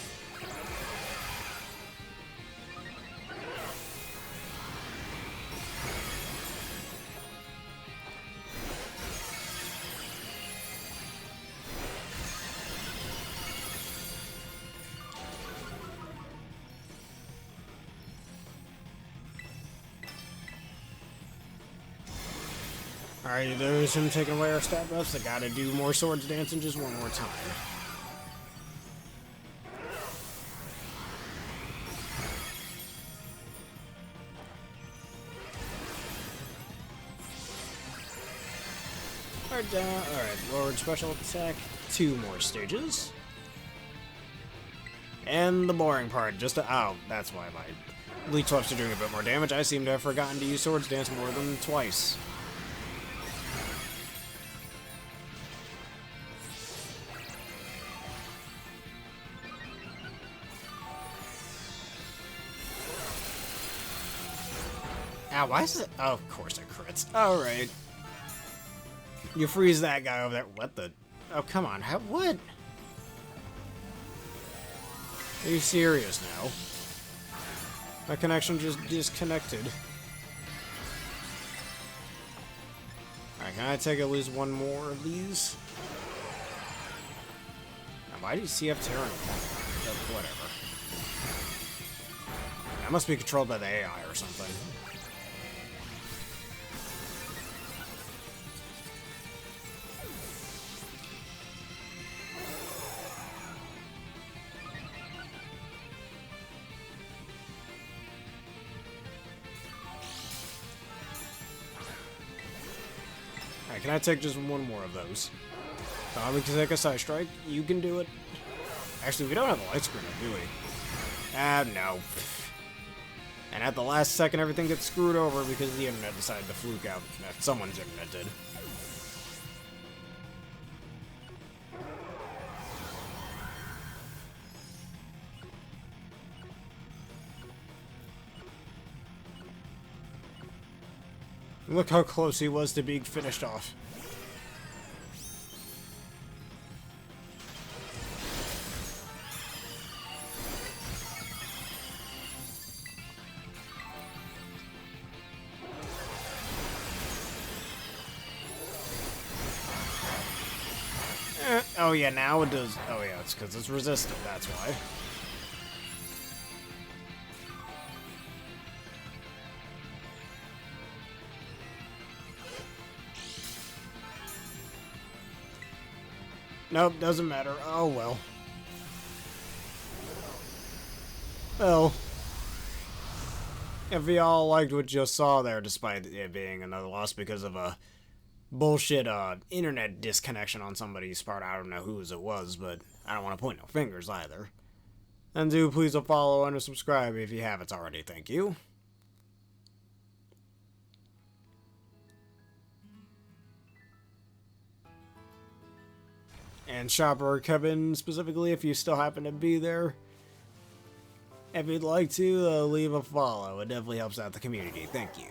Alright, there's him taking away our stat buffs. I gotta do more Swords Dancing just one more time. Alright, lowered special attack. 2 more stages. And the boring part, just to, oh, that's why my Leech Lifes are doing a bit more damage. I seem to have forgotten to use Swords Dance more than twice. Ow, why is it? Oh, of course it crits. Alright. You freeze that guy over there. What the? Oh, come on. How? What? Are you serious now? My connection just disconnected. Alright, can I take at least one more of these? Now, why do you CF Terra? Whatever. That must be controlled by the AI or something. Alright, can I take just one more of those? We can take a side strike. You can do it. Actually, we don't have a light screen, do we? Ah, no. And at the last second, everything gets screwed over because the internet decided to fluke out. Someone's internet did. Look how close he was to being finished off. Oh yeah, now it does. Oh yeah, it's because it's resistant, that's why. Nope, doesn't matter. Oh well. Well, if y'all liked what you saw there, despite it being another loss because of a bullshit internet disconnection on somebody's part, I don't know whose it was, but I don't want to point no fingers either. And do please follow and subscribe if you haven't already. Thank you. And Shopper Kevin, specifically, if you still happen to be there, if you'd like to, leave a follow. It definitely helps out the community. Thank you.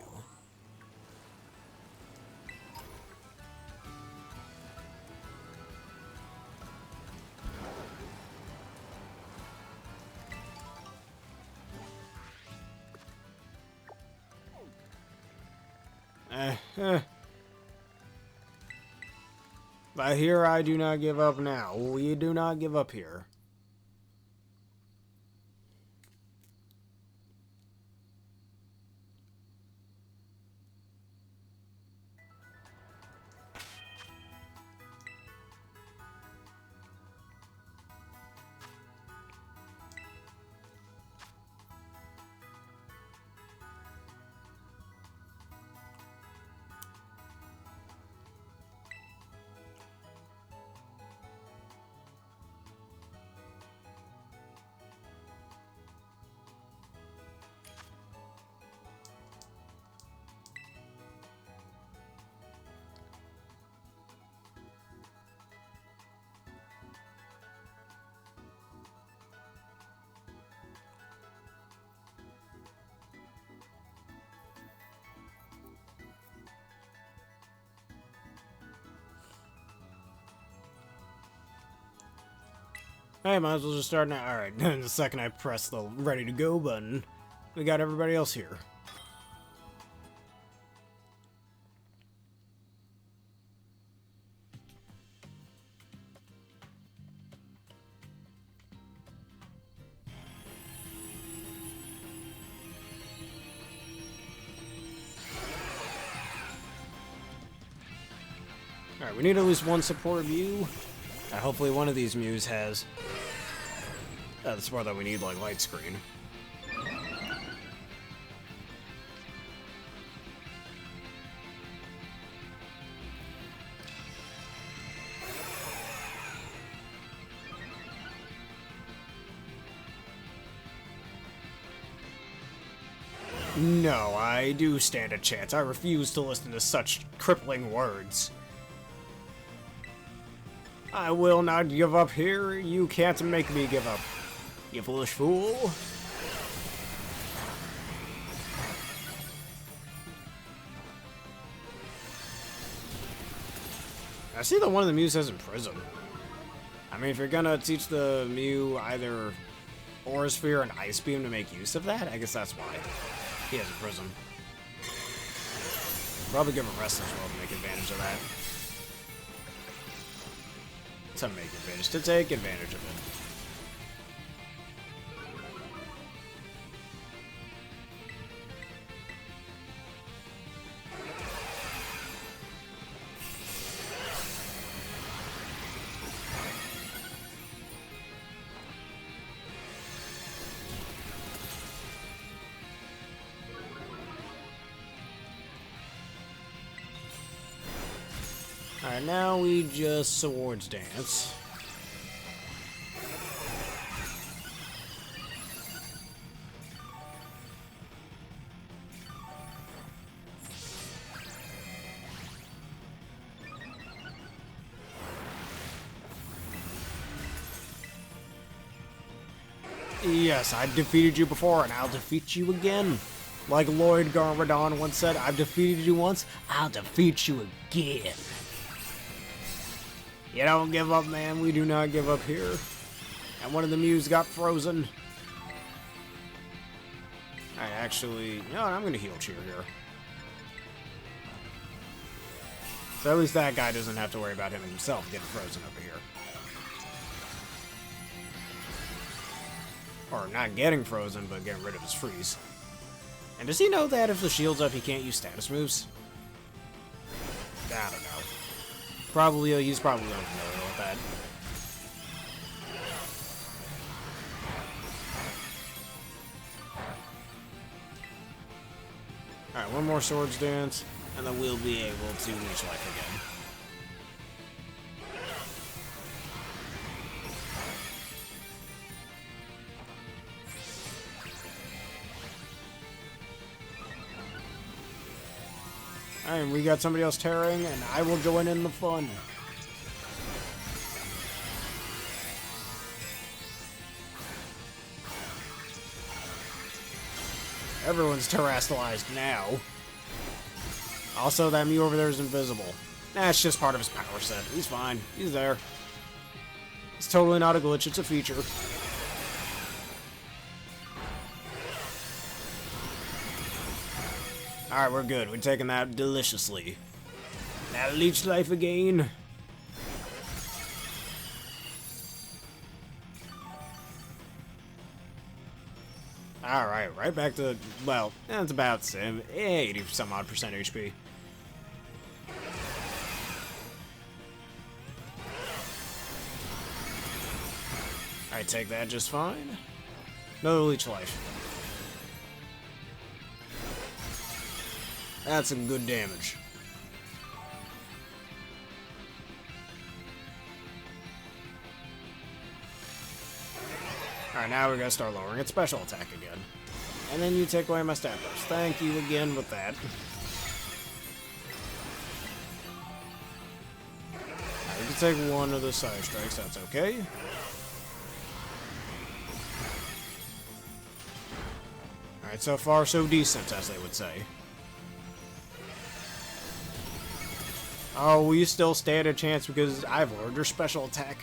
But here I do not give up now. We do not give up here. Hey, might as well just start now. Alright, the second I press the ready to go button, we got everybody else here. Alright, we need at least one support Mew. Hopefully one of these Mews has the support that we need, like light screen. No, I do stand a chance. I refuse to listen to such crippling words. I will not give up here. You can't make me give up, you foolish fool. I see that one of the Mews has Imprison. I mean, if you're gonna teach the Mew either Aura Sphere and Ice Beam to make use of that? I guess that's why. He has a Prism. Probably give him Restless World to make advantage of that. To make advantage. To take advantage of it. Alright, now we just Swords Dance. Yes, I've defeated you before, and I'll defeat you again. Like Lloyd Garmadon once said, I've defeated you once, I'll defeat you again. You don't give up, man. We do not give up here. And one of the Mews got frozen. I actually... You know what? I'm going to heal Cheer here. So at least that guy doesn't have to worry about him himself getting frozen over here. Or not getting frozen, but getting rid of his freeze. And does he know that if the shield's up, he can't use status moves? I don't know. Probably, he's probably unfamiliar with that. Alright, one more Swords Dance, and then we'll be able to leech life again. Alright, we got somebody else tearing, and I will join in the fun. Everyone's terastallized now. Also, that Mew over there is invisible. Nah, it's just part of his power set. He's fine. He's there. It's totally not a glitch, it's a feature. Alright, we're good. We're taking that deliciously. Now leech life again. Alright, right back to, well, that's about 80 some odd % HP. Alright, take that just fine. Another leech life. That's some good damage. Alright, now we gotta start lowering its special attack again. And then you take away my stat burst. Thank you again with that. Alright, we can take one of the side strikes, that's okay. Alright, so far so decent, as they would say. Oh, we still stand a chance because I've lowered your special attack.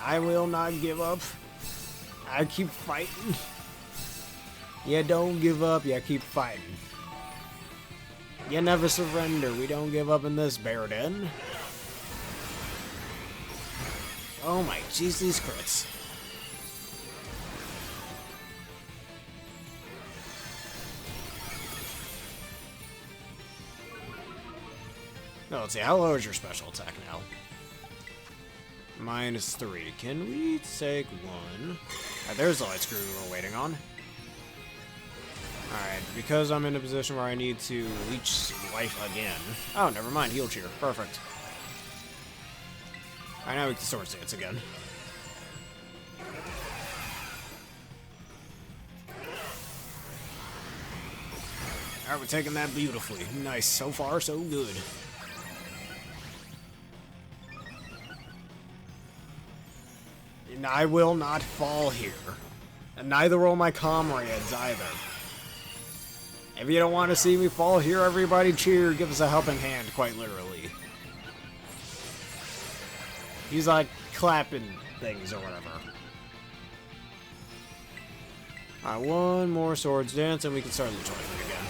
I will not give up. I keep fighting. Yeah, don't give up. Yeah, keep fighting. You never surrender. We don't give up in this bear den. Oh my jeez, these crits. No, let's see, how low is your special attack now? -3. Can we take one? Alright, there's the light screw we were waiting on. Alright, because I'm in a position where I need to leech life again. Oh, never mind, heal cheer. Perfect. Alright, now we can Swords Dance again. Alright, we're taking that beautifully. Nice, so far so good. And I will not fall here. And neither will my comrades either. If you don't want to see me fall here, everybody cheer, give us a helping hand, quite literally. He's like clapping things or whatever. Alright, one more Swords Dance and we can start leech lifing again.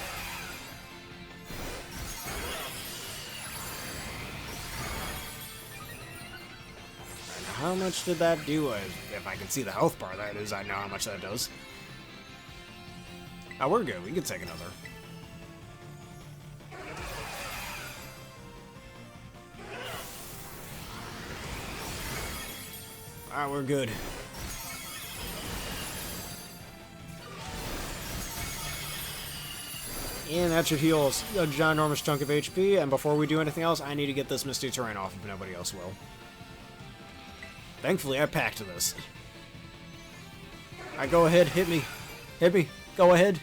And how much did that do? If I can see the health bar, that is, I know how much that does. Oh, we're good. We can take another. Alright, we're good. And that should heal a ginormous chunk of HP, and before we do anything else, I need to get this Misty Terrain off if nobody else will. Thankfully, I packed this. Alright, go ahead, hit me. Hit me. Go ahead.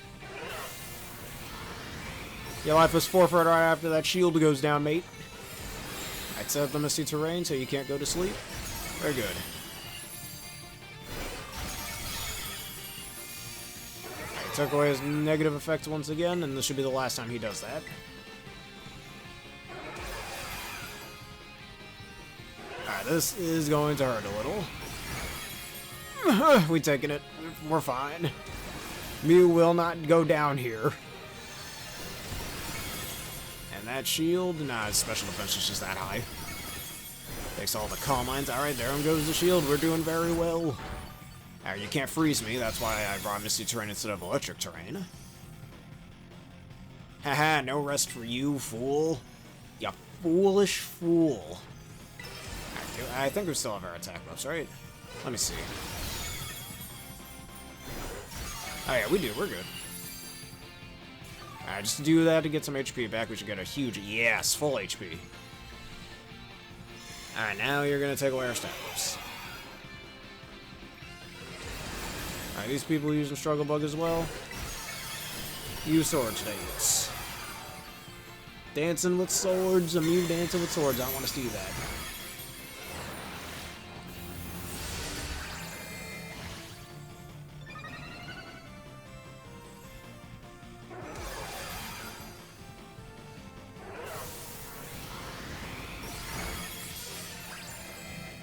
Your life was forfeit right after that shield goes down, mate. I'd set up the Misty Terrain so you can't go to sleep. Very good. Took away his negative effects once again, and this should be the last time he does that. Alright, this is going to hurt a little. We taking it. We're fine. Mew will not go down here. And that shield, nah, his special defense is just that high. Takes all the calm mines. Alright, there goes the shield. We're doing very well. You can't freeze me, that's why I brought Misty Terrain instead of Electric Terrain. Haha, no rest for you, fool. You foolish fool. I think we still have our attack buffs, right? Let me see. Oh yeah, we do, we're good. Alright, just to do that to get some HP back, we should get a huge, yes, full HP. Alright, now you're gonna take away our stat buffs. Alright, these people using Struggle Bug as well. Use Swords Dance. Dancing with swords, a Mew dancing with swords. I want to see that.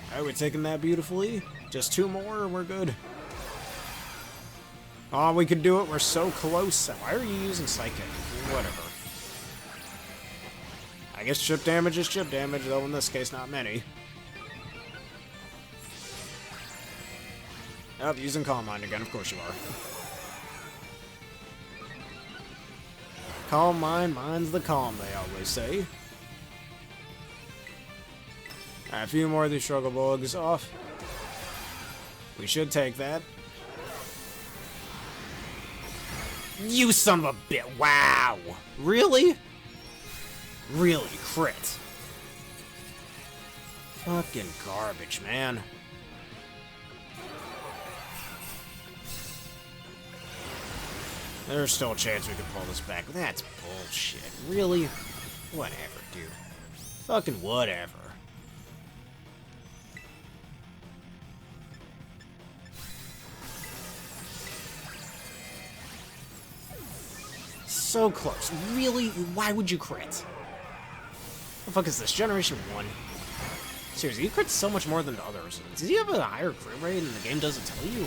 Alright, we're taking that beautifully. Just two more and we're good. Oh, we could do it. We're so close. Why are you using Psychic? Whatever. I guess chip damage is chip damage, though in this case, not many. Oh, using Calm Mind again. Of course you are. Calm Mind, mine's the calm, they always say. Alright, a few more of these Struggle Bugs off. We should take that. You son of a bit! Wow! Really? Really, crit. Fucking garbage, man. There's still a chance we could pull this back, but that's bullshit. Really? Whatever, dude. Fucking whatever. So close. Really? Why would you crit? What the fuck is this? Generation 1? Seriously, you crit so much more than the others. Does he have a higher crit rate and the game doesn't tell you?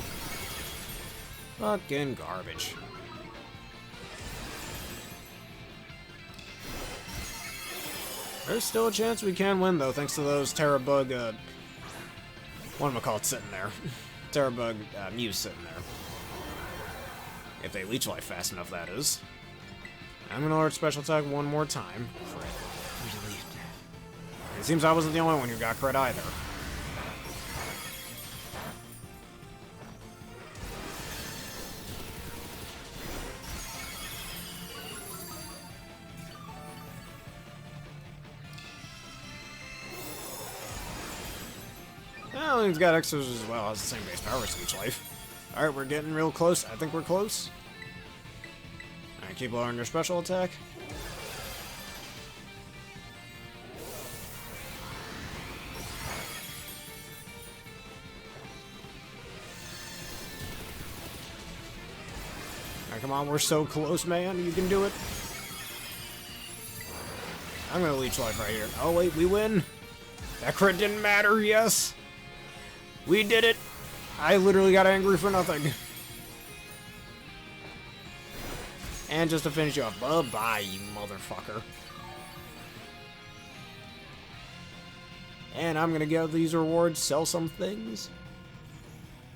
Fucking garbage. There's still a chance we can win, though, thanks to those Tera Bug, whatchamacallit sitting there. Tera Bug, Mew sitting there. If they leech life fast enough, that is. I'm gonna alert special attack one more time. Crit. Really? It seems I wasn't the only one who got crit either. Well, he's got extras as well. Has the same base power as leech life. Alright, we're getting real close. I think we're close. Alright, keep lowering your special attack. Alright, come on, we're so close, man. You can do it. I'm gonna leech life right here. Oh, wait, we win. That crit didn't matter, yes. We did it. I literally got angry for nothing. And just to finish you off, bye-bye, you motherfucker. And I'm gonna get these rewards, sell some things.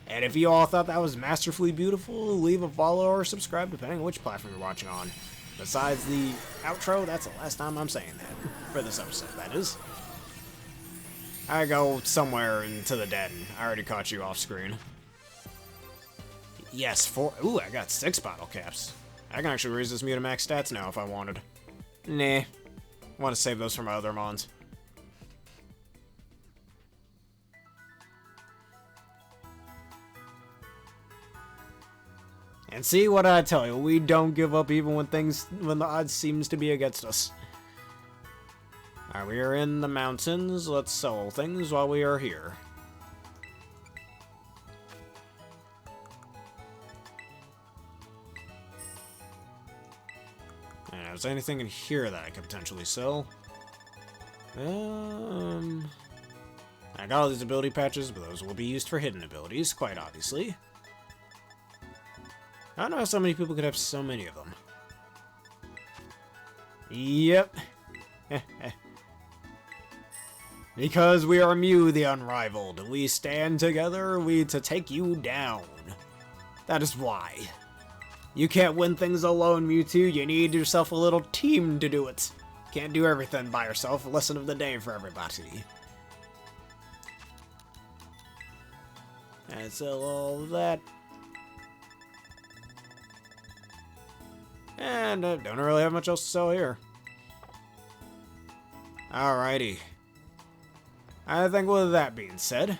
And if you all thought that was masterfully beautiful, leave a follow or subscribe, depending on which platform you're watching on. Besides the outro, that's the last time I'm saying that. For this episode, that is. I go somewhere into the den. I already caught you off screen. Yes, 4. Ooh, I got 6 bottle caps. I can actually raise this Mew to max stats now if I wanted. Nah. I want to save those for my other mons. And see what I tell you, we don't give up even when the odds seems to be against us. Alright, we are in the mountains. Let's sell things while we are here. And is there anything in here that I could potentially sell? I got all these ability patches, but those will be used for hidden abilities, quite obviously. I don't know how so many people could have so many of them. Yep. Because we are Mew the Unrivaled. We stand together, to take you down. That is why. You can't win things alone, Mewtwo. You need yourself a little team to do it. Can't do everything by yourself. Lesson of the day for everybody. And sell all that. And I don't really have much else to sell here. Alrighty. I think with that being said,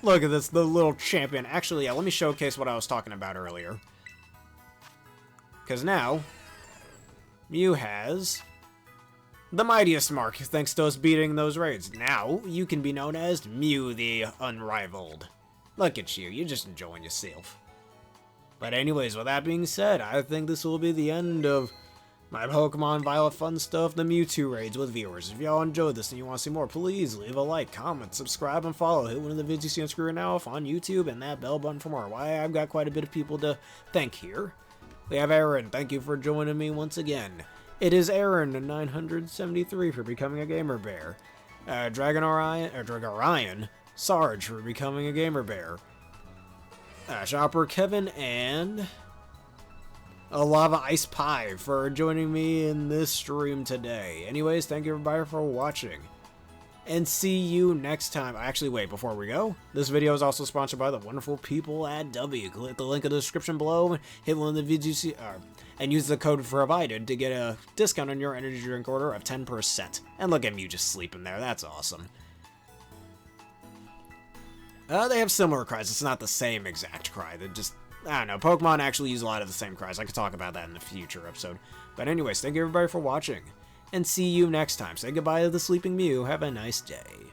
look at this, the little champion. Actually, yeah, let me showcase what I was talking about earlier. Because now, Mew has the mightiest mark, thanks to us beating those raids. Now, you can be known as Mew the Unrivaled. Look at you, you're just enjoying yourself. But anyways, with that being said, I think this will be the end of my Pokemon Violet fun stuff, the Mewtwo raids with viewers. If y'all enjoyed this and you want to see more, please leave a like, comment, subscribe, and follow. Hit one of the videos you see on screen now off on YouTube and that bell button for more. Why, I've got quite a bit of people to thank here. We have Aaron, thank you for joining me once again. It is Aaron973 for becoming a Gamer Bear. Dragorion, Sarge for becoming a Gamer Bear. Shopper Kevin and a Lava Ice Pie for joining me in this stream today. Anyways, thank you everybody for watching. And see you next time. Actually, wait, before we go, this video is also sponsored by the wonderful people at W. Click the link in the description below, hit one of the videos you see, and use the code provided to get a discount on your energy drink order of 10%. And look at me just sleeping there, that's awesome. They have similar cries. It's not the same exact cry. They're just, I don't know. Pokemon actually use a lot of the same cries. I could talk about that in a future episode. But anyways, thank you everybody for watching. And see you next time. Say goodbye to the sleeping Mew. Have a nice day.